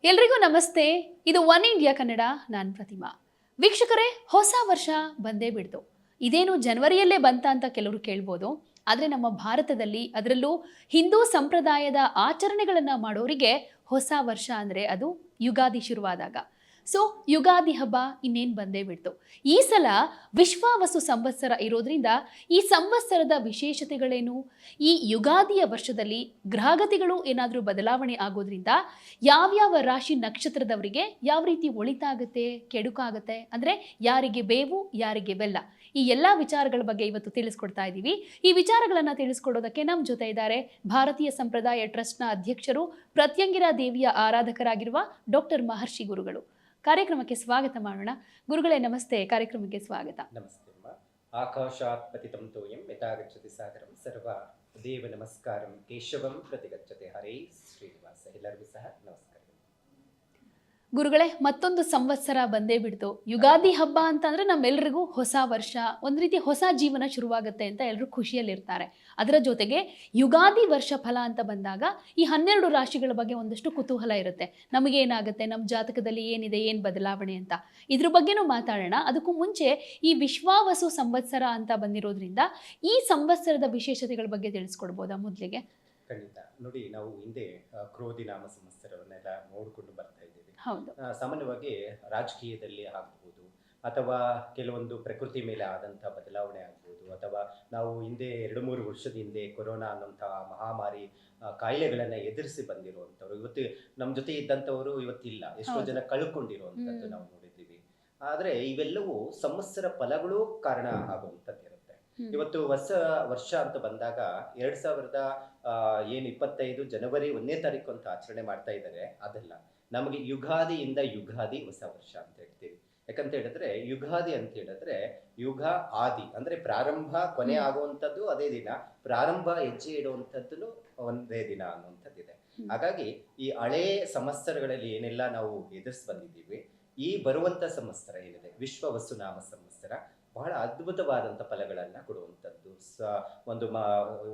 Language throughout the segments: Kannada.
ಎಲ್ರಿಗೂ ನಮಸ್ತೆ. ಇದು ಒನ್ ಇಂಡಿಯಾ ಕನ್ನಡ. ನಾನು ಪ್ರತಿಮಾ. ವೀಕ್ಷಕರೇ, ಹೊಸ ವರ್ಷ ಬಂದೇ ಬಿಡ್ತು. ಇದೇನು ಜನವರಿಯಲ್ಲೇ ಬಂತ ಅಂತ ಕೆಲವರು ಕೇಳ್ಬೋದು. ಆದರೆ ನಮ್ಮ ಭಾರತದಲ್ಲಿ, ಅದರಲ್ಲೂ ಹಿಂದೂ ಸಂಪ್ರದಾಯದ ಆಚರಣೆಗಳನ್ನು ಮಾಡೋರಿಗೆ ಹೊಸ ವರ್ಷ ಅಂದರೆ ಅದು ಯುಗಾದಿ ಶುರುವಾದಾಗ. ಸೊ ಯುಗಾದಿ ಹಬ್ಬ ಇನ್ನೇನು ಬಂದೇ ಬಿಡ್ತು. ಈ ಸಲ ವಿಶ್ವಾವಸು ಸಂವತ್ಸರ ಇರೋದ್ರಿಂದ ಈ ಸಂವತ್ಸರದ ವಿಶೇಷತೆಗಳೇನು, ಈ ಯುಗಾದಿಯ ವರ್ಷದಲ್ಲಿ ಗ್ರಹಗತಿಗಳು ಏನಾದರೂ ಬದಲಾವಣೆ ಆಗೋದ್ರಿಂದ ಯಾವ್ಯಾವ ರಾಶಿ ನಕ್ಷತ್ರದವರಿಗೆ ಯಾವ ರೀತಿ ಒಳಿತಾಗುತ್ತೆ, ಕೆಡುಕಾಗುತ್ತೆ, ಅಂದರೆ ಯಾರಿಗೆ ಬೇವು ಯಾರಿಗೆ ಬೆಲ್ಲ, ಈ ಎಲ್ಲ ವಿಚಾರಗಳ ಬಗ್ಗೆ ಇವತ್ತು ತಿಳಿಸ್ಕೊಡ್ತಾ ಇದ್ದೀವಿ. ಈ ವಿಚಾರಗಳನ್ನು ತಿಳಿಸ್ಕೊಡೋದಕ್ಕೆ ನಮ್ಮ ಜೊತೆ ಇದ್ದಾರೆ ಭಾರತೀಯ ಸಂಪ್ರದಾಯ ಟ್ರಸ್ಟ್ನ ಅಧ್ಯಕ್ಷರು, ಪ್ರತ್ಯಂಗಿರಾ ದೇವಿಯ ಆರಾಧಕರಾಗಿರುವ ಡಾಕ್ಟರ್ ಮಹರ್ಷಿ ಗುರುಗಳು. ಕಾರ್ಯಕ್ರಮಕ್ಕೆ ಸ್ವಾಗತ ಮಾಡೋಣ. ಗುರುಗಳೇ ನಮಸ್ತೆ, ಕಾರ್ಯಕ್ರಮಕ್ಕೆ ಸ್ವಾಗತ. ನಮಸ್ತೆ ಅಮ್ಮ. ಆಕಾಶಾತ್ ಪತಿತಂ ತೋಯಂ ಯಥಾ ಗಚ್ಚತಿ ಸಾಗರಂ ಸರ್ವ ದೇವ ನಮಸ್ಕಾರಂ ಕೇಶವಂ ಪ್ರತಿಗಚ್ಚತೆ ಹರೇ ಶ್ರೀನಿವಾಸ. ಎಲ್ಲರಿಗೂ ಸಹ ನಮಸ್ಕಾರ. ಗುರುಗಳೇ, ಮತ್ತೊಂದು ಸಂವತ್ಸರ ಬಂದೇ ಬಿಡ್ತು. ಯುಗಾದಿ ಹಬ್ಬ ಅಂತಂದ್ರೆ ನಮ್ಮೆಲ್ಲರಿಗೂ ಹೊಸ ವರ್ಷ, ಒಂದು ರೀತಿ ಹೊಸ ಜೀವನ ಶುರುವಾಗುತ್ತೆ ಅಂತ ಎಲ್ಲರೂ ಖುಷಿಯಲ್ಲಿರ್ತಾರೆ. ಅದರ ಜೊತೆಗೆ ಯುಗಾದಿ ವರ್ಷ ಫಲ ಅಂತ ಬಂದಾಗ ಈ 12 ರಾಶಿಗಳ ಬಗ್ಗೆ ಒಂದಷ್ಟು ಕುತೂಹಲ ಇರುತ್ತೆ. ನಮಗೇನಾಗುತ್ತೆ, ನಮ್ಮ ಜಾತಕದಲ್ಲಿ ಏನಿದೆ, ಏನು ಬದಲಾವಣೆ ಅಂತ, ಇದ್ರ ಬಗ್ಗೆನೂ ಮಾತಾಡೋಣ. ಅದಕ್ಕೂ ಮುಂಚೆ ಈ ವಿಶ್ವಾವಸು ಸಂವತ್ಸರ ಅಂತ ಬಂದಿರೋದ್ರಿಂದ ಈ ಸಂವತ್ಸರದ ವಿಶೇಷತೆಗಳ ಬಗ್ಗೆ ತಿಳಿಸ್ಕೊಡ್ಬೋದಾ ಮೊದಲಿಗೆ? ಖಂಡಿತ. ನೋಡಿ, ನಾವು ಹಿಂದೆ ಕ್ರೋಧಿ ನಾಮ ಸಂವತ್ಸರವನ್ನೆಲ್ಲ ನೋಡಿಕೊಂಡು ಬರ್ತಾ ಇದ್ದೀವಿ. ಹೌದು. ಸಾಮಾನ್ಯವಾಗಿ ರಾಜಕೀಯದಲ್ಲಿ ಆಗ್ಬೋದು, ಅಥವಾ ಕೆಲವೊಂದು ಪ್ರಕೃತಿ ಮೇಲೆ ಆದಂಥ ಬದಲಾವಣೆ ಆಗ್ಬೋದು, ಅಥವಾ ನಾವು ಹಿಂದೆ 2-3 ವರ್ಷದ ಹಿಂದೆ ಕೊರೋನಾ ಅನ್ನೋಂಥ ಮಹಾಮಾರಿ ಕಾಯಿಲೆಗಳನ್ನು ಎದುರಿಸಿ ಬಂದಿರುವಂಥವ್ರು, ಇವತ್ತು ನಮ್ಮ ಜೊತೆ ಇದ್ದಂಥವರು ಇವತ್ತಿಲ್ಲ, ಎಷ್ಟೋ ಜನ ಕಳ್ಕೊಂಡಿರುವಂಥದ್ದು ನಾವು ನೋಡಿದ್ದೀವಿ. ಆದರೆ ಇವೆಲ್ಲವೂ ಸಂವತ್ಸರ ಫಲಗಳು ಕಾರಣ ಆಗುವಂಥದ್ದು ಇರುತ್ತೆ. ಇವತ್ತು ಹೊಸ ವರ್ಷ ಅಂತ ಬಂದಾಗ 2025 ಜನವರಿ 1ನೇ ತಾರೀಕು ಅಂತ ಆಚರಣೆ ಮಾಡ್ತಾ ಇದ್ದಾರೆ. ಅದಲ್ಲ, ನಮಗೆ ಯುಗಾದಿಯಿಂದ ಯುಗಾದಿ ಹೊಸ ವರ್ಷ ಅಂತ ಹೇಳ್ತೀವಿ. ಯಾಕಂತ ಹೇಳಿದ್ರೆ ಯುಗಾದಿ ಅಂತ ಹೇಳಿದ್ರೆ ಯುಗ ಆದಿ ಅಂದ್ರೆ ಪ್ರಾರಂಭ, ಕೊನೆ ಆಗುವಂಥದ್ದು ಅದೇ ದಿನ, ಪ್ರಾರಂಭ ಹೆಜ್ಜೆ ಇಡುವಂಥದ್ದು ಒಂದೇ ದಿನ ಅನ್ನುವಂಥದ್ದಿದೆ. ಹಾಗಾಗಿ ಈ ಹಳೇ ಸಂವತ್ಸರಗಳಲ್ಲಿ ಏನೆಲ್ಲ ನಾವು ಎದುರಿಸಿ ಬಂದಿದ್ದೀವಿ, ಈ ಬರುವಂತ ಸಂವತ್ಸರ ಏನಿದೆ ವಿಶ್ವವಸು ನಾಮ ಸಂವತ್ಸರ ಬಹಳ ಅದ್ಭುತವಾದಂಥ ಫಲಗಳನ್ನ ಕೊಡುವಂಥದ್ದು,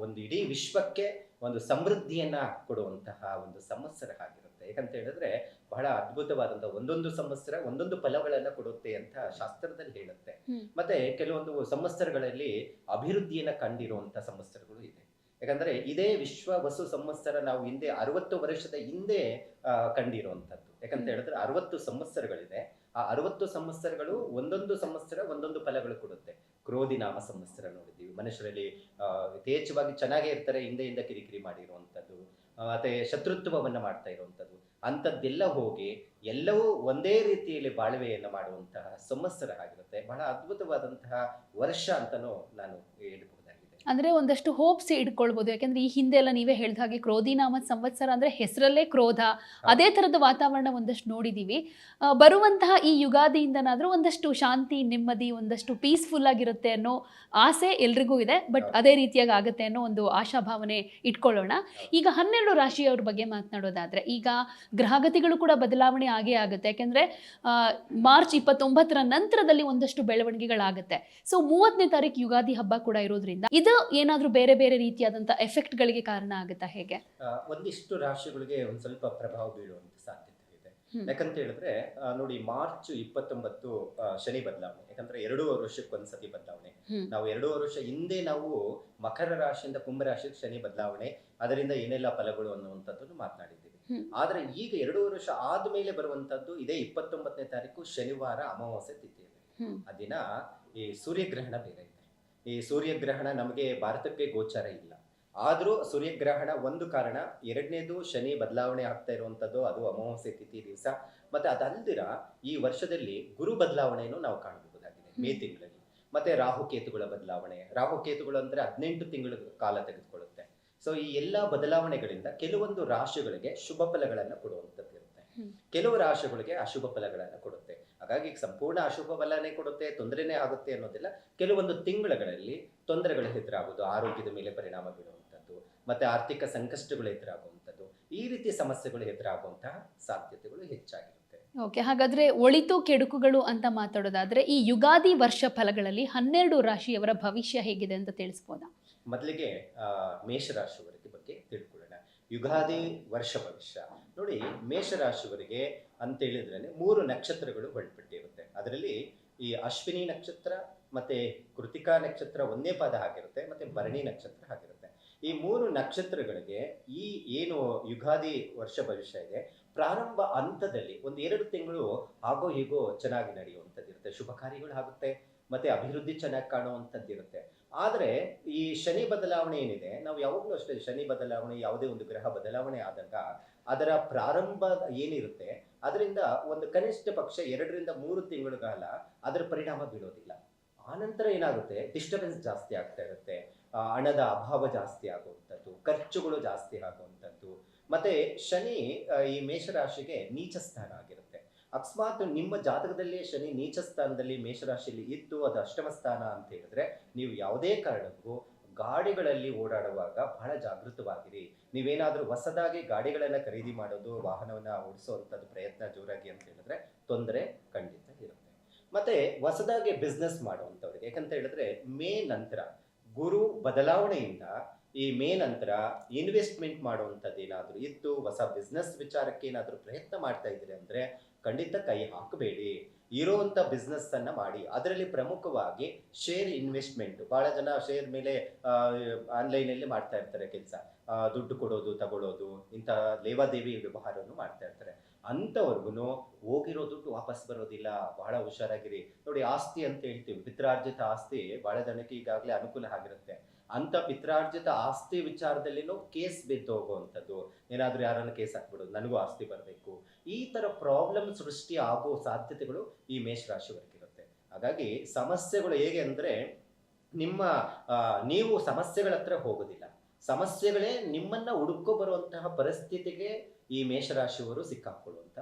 ಒಂದು ಇಡೀ ವಿಶ್ವಕ್ಕೆ ಒಂದು ಸಮೃದ್ಧಿಯನ್ನ ಕೊಡುವಂತಹ ಒಂದು ಸಂವತ್ಸರ ಆಗಿರುತ್ತೆ. ಯಾಕಂತ ಹೇಳಿದ್ರೆ ಬಹಳ ಅದ್ಭುತವಾದಂತಹ ಒಂದೊಂದು ಸಂವತ್ಸರ ಒಂದೊಂದು ಫಲಗಳನ್ನ ಕೊಡುತ್ತೆ ಅಂತ ಶಾಸ್ತ್ರದಲ್ಲಿ ಹೇಳುತ್ತೆ. ಮತ್ತೆ ಕೆಲವೊಂದು ಸಂವತ್ಸರಗಳಲ್ಲಿ ಅಭಿವೃದ್ಧಿಯನ್ನ ಕಂಡಿರುವಂತ ಸಂವತ್ಸರಗಳು ಇದೆ. ಯಾಕಂದ್ರೆ ಇದೇ ವಿಶ್ವ ವಸು ಸಂವತ್ಸರ ನಾವು ಹಿಂದೆ 60 ವರ್ಷದ ಹಿಂದೆ ಕಂಡಿರುವಂತದ್ದು. ಯಾಕಂತ ಹೇಳಿದ್ರೆ 60 ಸಂವತ್ಸರಗಳಿದೆ. ಆ 60 ಸಂವತ್ಸರಗಳು ಒಂದೊಂದು ಸಂವತ್ಸರ ಒಂದೊಂದು ಫಲಗಳು ಕೊಡುತ್ತೆ. ಕ್ರೋಧಿ ನಾಮ ಸಂವತ್ಸರ ನೋಡಿದ್ದೀವಿ, ಮನುಷ್ಯರಲ್ಲಿ ಯಥೇಚ್ಛವಾಗಿ ಚೆನ್ನಾಗೇ ಇರ್ತಾರೆ, ಹಿಂದೆಯಿಂದ ಕಿರಿಕಿರಿ ಮಾಡಿರುವಂಥದ್ದು, ಮತ್ತೆ ಶತ್ರುತ್ವವನ್ನ ಮಾಡ್ತಾ ಇರುವಂಥದ್ದು, ಅಂಥದ್ದೆಲ್ಲ ಹೋಗಿ ಎಲ್ಲವೂ ಒಂದೇ ರೀತಿಯಲ್ಲಿ ಬಾಳ್ವೆಯನ್ನು ಮಾಡುವಂತಹ ಸಂವತ್ಸರ ಆಗಿರುತ್ತೆ. ಬಹಳ ಅದ್ಭುತವಾದಂತಹ ವರ್ಷ ಅಂತನೂ ನಾನು ಹೇಳಬಹುದಾಗಿದೆ. ಅಂದ್ರೆ ಒಂದಷ್ಟು ಹೋಪ್ಸ್ ಇಟ್ಕೊಳ್ಬೋದು. ಯಾಕಂದ್ರೆ ಈ ಹಿಂದೆ ಎಲ್ಲ ನೀವೇ ಹೇಳಿದ ಹಾಗೆ ಕ್ರೋಧಿ ನಾಮ ಸಂವತ್ಸರ ಅಂದ್ರೆ ಹೆಸರಲ್ಲೇ ಕ್ರೋಧ, ಅದೇ ತರದ ವಾತಾವರಣ ಒಂದಷ್ಟು ನೋಡಿದೀವಿ. ಬರುವಂತಹ ಈ ಯುಗಾದಿಯಿಂದನಾದ್ರೂ ಒಂದಷ್ಟು ಶಾಂತಿ, ನೆಮ್ಮದಿ, ಒಂದಷ್ಟು ಪೀಸ್ಫುಲ್ ಆಗಿರುತ್ತೆ ಅನ್ನೋ ಆಸೆ ಎಲ್ರಿಗೂ ಇದೆ. ಬಟ್ ಅದೇ ರೀತಿಯಾಗಿ ಆಗುತ್ತೆ ಅನ್ನೋ ಒಂದು ಆಶಾಭಾವನೆ ಇಟ್ಕೊಳ್ಳೋಣ. ಈಗ 12 ರಾಶಿಯವ್ರ ಬಗ್ಗೆ ಮಾತನಾಡೋದಾದ್ರೆ, ಈಗ ಗ್ರಹಗತಿಗಳು ಕೂಡ ಬದಲಾವಣೆ ಆಗೇ ಆಗುತ್ತೆ. ಯಾಕಂದ್ರೆ ಮಾರ್ಚ್ 29ರ ನಂತರದಲ್ಲಿ ಒಂದಷ್ಟು ಬೆಳವಣಿಗೆಗಳಾಗುತ್ತೆ. ಸೊ 30ನೇ ತಾರೀಕು ಯುಗಾದಿ ಹಬ್ಬ ಕೂಡ ಇರೋದ್ರಿಂದ ಇದು ಏನಾದ್ರೂ ಬೇರೆ ಬೇರೆ ರೀತಿಯಾದಂತ ಎಫೆಕ್ಟ್ ಗಳಿಗೆ ಕಾರಣ ಆಗುತ್ತಾ, ಹೇಗೆ? ಒಂದಿಷ್ಟು ರಾಶಿಗಳಿಗೆ ಒಂದ್ ಸ್ವಲ್ಪ ಪ್ರಭಾವ ಬೀಳುವಂತ ಸಾಧ್ಯತೆ ಇದೆ. ಯಾಕಂತ ಹೇಳಿದ್ರೆ ನೋಡಿ, ಮಾರ್ಚ್ 29 ಶನಿ ಬದಲಾವಣೆ. ಯಾಕಂದ್ರೆ 2 ವರ್ಷಕ್ಕೊಂದ್ಸತಿ ಬದಲಾವಣೆ. ನಾವು 2 ವರ್ಷ ಹಿಂದೆ ನಾವು ಮಕರ ರಾಶಿಯಿಂದ ಕುಂಭ ರಾಶಿಗೆ ಶನಿ ಬದಲಾವಣೆ, ಅದರಿಂದ ಏನೆಲ್ಲ ಫಲಗಳು ಅನ್ನುವಂಥದ್ದನ್ನು ಮಾತನಾಡಿದ್ದೀವಿ. ಆದ್ರೆ ಈಗ 2 ವರ್ಷ ಆದ್ಮೇಲೆ ಬರುವಂತದ್ದು ಇದೇ 29ನೇ ತಾರೀಕು ಶನಿವಾರ ಅಮಾವಾಸ್ಯೆ ತಿಥಿ ಇದೆ. ಆ ದಿನ ಈ ಸೂರ್ಯಗ್ರಹಣ ಬೇರೆ ಇದೆ. ಈ ಸೂರ್ಯಗ್ರಹಣ ನಮಗೆ ಭಾರತಕ್ಕೆ ಗೋಚಾರ ಇಲ್ಲ, ಆದ್ರೂ ಸೂರ್ಯಗ್ರಹಣ ಒಂದು ಕಾರಣ. ಎರಡನೇದು ಶನಿ ಬದಲಾವಣೆ ಆಗ್ತಾ ಇರುವಂತದ್ದು, ಅದು ಅಮಾವಾಸ್ಯೆ ತಿಥಿ ದಿವಸ. ಮತ್ತೆ ಅದಲ್ದಿರ ಈ ವರ್ಷದಲ್ಲಿ ಗುರು ಬದಲಾವಣೆಯನ್ನು ನಾವು ಕಾಣಬಹುದಾಗಿದೆ ಮೇ ತಿಂಗಳಲ್ಲಿ. ಮತ್ತೆ ರಾಹುಕೇತುಗಳ ಬದಲಾವಣೆ. ರಾಹುಕೇತುಗಳು ಅಂದ್ರೆ 18 ತಿಂಗಳ ಕಾಲ ತೆಗೆದುಕೊಳ್ಳುತ್ತೆ. ಸೊ ಈ ಎಲ್ಲಾ ಬದಲಾವಣೆಗಳಿಂದ ಕೆಲವೊಂದು ರಾಶಿಗಳಿಗೆ ಶುಭ ಫಲಗಳನ್ನ ಕೊಡುವಂಥದ್ದು ಇರುತ್ತೆ, ಕೆಲವು ರಾಶಿಗಳಿಗೆ ಅಶುಭ ಫಲಗಳನ್ನ ಕೊಡುತ್ತೆ. ಹಾಗಾಗಿ ಸಂಪೂರ್ಣ ಅಶುಭ ಫಲನೇ ಕೊಡುತ್ತೆ, ತೊಂದರೆನೇ ಆಗುತ್ತೆ ಅನ್ನೋದಿಲ್ಲ. ಕೆಲವೊಂದು ತಿಂಗಳುಗಳಲ್ಲಿ ತೊಂದರೆಗಳು ಎದುರಾಗೋದು, ಆರೋಗ್ಯದ ಮೇಲೆ ಪರಿಣಾಮ ಬೀಳುವಂಥದ್ದು, ಮತ್ತೆ ಆರ್ಥಿಕ ಸಂಕಷ್ಟಗಳು ಎದುರಾಗುವಂಥದ್ದು, ಈ ರೀತಿ ಸಮಸ್ಯೆಗಳು ಎದುರಾಗುವಂತಹ ಸಾಧ್ಯತೆಗಳು ಹೆಚ್ಚಾಗಿರುತ್ತೆ. ಓಕೆ, ಹಾಗಾದ್ರೆ ಒಳಿತು ಕೆಡುಕುಗಳು ಅಂತ ಮಾತಾಡೋದಾದ್ರೆ ಈ ಯುಗಾದಿ ವರ್ಷ ಫಲಗಳಲ್ಲಿ 12 ರಾಶಿಯವರ ಭವಿಷ್ಯ ಹೇಗಿದೆ ಅಂತ ತಿಳಿಸ್ಬೋದಾ? ಮೊದಲಿಗೆ ಮೇಷರಾಶಿಯವರ ಬಗ್ಗೆ ತಿಳ್ಕೊಳ್ಳೋಣ. ಯುಗಾದಿ ವರ್ಷ ಭವಿಷ್ಯ ನೋಡಿ, ಮೇಷರಾಶಿಯವರಿಗೆ ಅಂತ ಹೇಳಿದ್ರೆ 3 ನಕ್ಷತ್ರಗಳು ಒಳಪಟ್ಟಿರುತ್ತೆ. ಅದರಲ್ಲಿ ಈ ಅಶ್ವಿನಿ ನಕ್ಷತ್ರ ಮತ್ತೆ ಕೃತಿಕಾ ನಕ್ಷತ್ರ ಒಂದೇ ಪಾದ ಆಗಿರುತ್ತೆ, ಮತ್ತೆ ಭರಣಿ ನಕ್ಷತ್ರ ಆಗಿರುತ್ತೆ. ಈ 3 ನಕ್ಷತ್ರಗಳಿಗೆ ಈ ಏನು ಯುಗಾದಿ ವರ್ಷ ಭವಿಷ್ಯ ಇದೆ, ಪ್ರಾರಂಭ ಹಂತದಲ್ಲಿ ಒಂದು 2 ತಿಂಗಳು ಹಾಗೋ ಹೀಗೋ ಚೆನ್ನಾಗಿ ನಡೆಯುವಂಥದ್ದಿರುತ್ತೆ, ಶುಭ ಕಾರ್ಯಗಳು ಆಗುತ್ತೆ, ಮತ್ತೆ ಅಭಿವೃದ್ಧಿ ಚೆನ್ನಾಗಿ ಕಾಣುವಂಥದ್ದಿರುತ್ತೆ. ಆದರೆ ಈ ಶನಿ ಬದಲಾವಣೆ ಏನಿದೆ, ನಾವು ಯಾವಾಗಲೂ ಅಷ್ಟೇ ಶನಿ ಬದಲಾವಣೆ, ಯಾವುದೇ ಒಂದು ಗ್ರಹ ಬದಲಾವಣೆ ಆದಾಗ ಅದರ ಪ್ರಾರಂಭ ಏನಿರುತ್ತೆ ಅದರಿಂದ ಒಂದು ಕನಿಷ್ಠ ಪಕ್ಷ 2 ರಿಂದ 3 ತಿಂಗಳ ಕಾಲ ಅದರ ಪರಿಣಾಮ ಬೀಳೋದಿಲ್ಲ. ಆನಂತರ ಏನಾಗುತ್ತೆ, ಡಿಸ್ಟರ್ಬೆನ್ಸ್ ಜಾಸ್ತಿ ಆಗ್ತಾ ಇರುತ್ತೆ, ಹಣದ ಅಭಾವ ಜಾಸ್ತಿ ಆಗುವಂಥದ್ದು, ಖರ್ಚುಗಳು ಜಾಸ್ತಿ ಆಗುವಂಥದ್ದು. ಮತ್ತೆ ಶನಿ ಈ ಮೇಷರಾಶಿಗೆ ನೀಚ ಸ್ಥಾನ ಆಗಿರುತ್ತೆ. ಅಕಸ್ಮಾತ್ ನಿಮ್ಮ ಜಾತಕದಲ್ಲಿ ಶನಿ ನೀಚ ಸ್ಥಾನದಲ್ಲಿ ಮೇಷರಾಶಿಯಲ್ಲಿ ಇದ್ದು ಅದು ಅಷ್ಟಮ ಸ್ಥಾನ ಅಂತ ಹೇಳಿದ್ರೆ, ನೀವು ಯಾವುದೇ ಕಾರಣಕ್ಕೂ ಗಾಡಿಗಳಲ್ಲಿ ಓಡಾಡುವಾಗ ಬಹಳ ಜಾಗೃತವಾಗಿರಿ. ನೀವೇನಾದ್ರೂ ಹೊಸದಾಗಿ ಗಾಡಿಗಳನ್ನ ಖರೀದಿ ಮಾಡೋದು, ವಾಹನವನ್ನ ಓಡಿಸುವಂತದ್ದು ಪ್ರಯತ್ನ ಜೋರಾಗಿ ಅಂತ ಹೇಳಿದ್ರೆ ತೊಂದರೆ ಖಂಡಿತ ಇರುತ್ತೆ. ಮತ್ತೆ ಹೊಸದಾಗಿ ಬಿಸ್ನೆಸ್ ಮಾಡುವಂಥವ್ರಿಗೆ, ಯಾಕಂತ ಹೇಳಿದ್ರೆ ಮೇ ನಂತರ ಗುರು ಬದಲಾವಣೆಯಿಂದ ಈ ಮೇ ನಂತರ ಇನ್ವೆಸ್ಟ್ಮೆಂಟ್ ಮಾಡುವಂಥದ್ದು ಏನಾದರೂ ಇತ್ತು, ಹೊಸ ಬಿಸ್ನೆಸ್ ವಿಚಾರಕ್ಕೆ ಏನಾದರೂ ಪ್ರಯತ್ನ ಮಾಡ್ತಾ ಇದ್ದೀರಿ ಅಂದ್ರೆ ಖಂಡಿತ ಕೈ ಹಾಕಬೇಡಿ. ಇರುವಂತ ಬಿಸ್ನೆಸ್ ಅನ್ನ ಮಾಡಿ. ಅದರಲ್ಲಿ ಪ್ರಮುಖವಾಗಿ ಶೇರ್ ಇನ್ವೆಸ್ಟ್ಮೆಂಟ್. ಬಹಳ ಜನ ಶೇರ್ ಮೇಲೆ ಆನ್ಲೈನ್ ಅಲ್ಲಿ ಮಾಡ್ತಾ ಇರ್ತಾರೆ ಕೆಲಸ, ದುಡ್ಡು ಕೊಡೋದು ತಗೊಳ್ಳೋದು, ಇಂತಹ ಲೇವಾದೇವಿ ವ್ಯವಹಾರವನ್ನು ಮಾಡ್ತಾ ಇರ್ತಾರೆ. ಅಂಥವ್ರಿಗೂ ಹೋಗಿರೋ ದುಡ್ಡು ವಾಪಸ್ ಬರೋದಿಲ್ಲ, ಬಹಳ ಹುಷಾರಾಗಿರಿ. ನೋಡಿ, ಆಸ್ತಿ ಅಂತ ಹೇಳ್ತೀವಿ, ಪಿತ್ರಾರ್ಜಿತ ಆಸ್ತಿ ಬಹಳ ಜನಕ್ಕೆ ಈಗಾಗಲೇ ಅನುಕೂಲ ಆಗಿರುತ್ತೆ. ಅಂತ ಪಿತ್ರಾರ್ಜಿತ ಆಸ್ತಿ ವಿಚಾರದಲ್ಲಿನೂ ಕೇಸ್ ಬಿದ್ದು ಹೋಗುವಂಥದ್ದು, ಏನಾದ್ರೂ ಯಾರನ್ನ ಕೇಸ್ ಹಾಕ್ಬಿಡೋದು, ನನಗೂ ಆಸ್ತಿ ಬರಬೇಕು, ಈ ತರ ಪ್ರಾಬ್ಲಮ್ ಸೃಷ್ಟಿ ಆಗೋ ಸಾಧ್ಯತೆಗಳು ಈ ಮೇಷರಾಶಿಯವರೆಗಿರುತ್ತೆ. ಹಾಗಾಗಿ ಸಮಸ್ಯೆಗಳು ಹೇಗೆ ಅಂದ್ರೆ, ನಿಮ್ಮ ನೀವು ಸಮಸ್ಯೆಗಳ ಹತ್ರ ಹೋಗೋದಿಲ್ಲ, ಸಮಸ್ಯೆಗಳೇ ನಿಮ್ಮನ್ನ ಹುಡುಕೋ ಬರುವಂತಹ ಪರಿಸ್ಥಿತಿಗೆ ಈ ಮೇಷರಾಶಿಯವರು ಸಿಕ್ಕಾಕೊಳ್ಳುವಂತ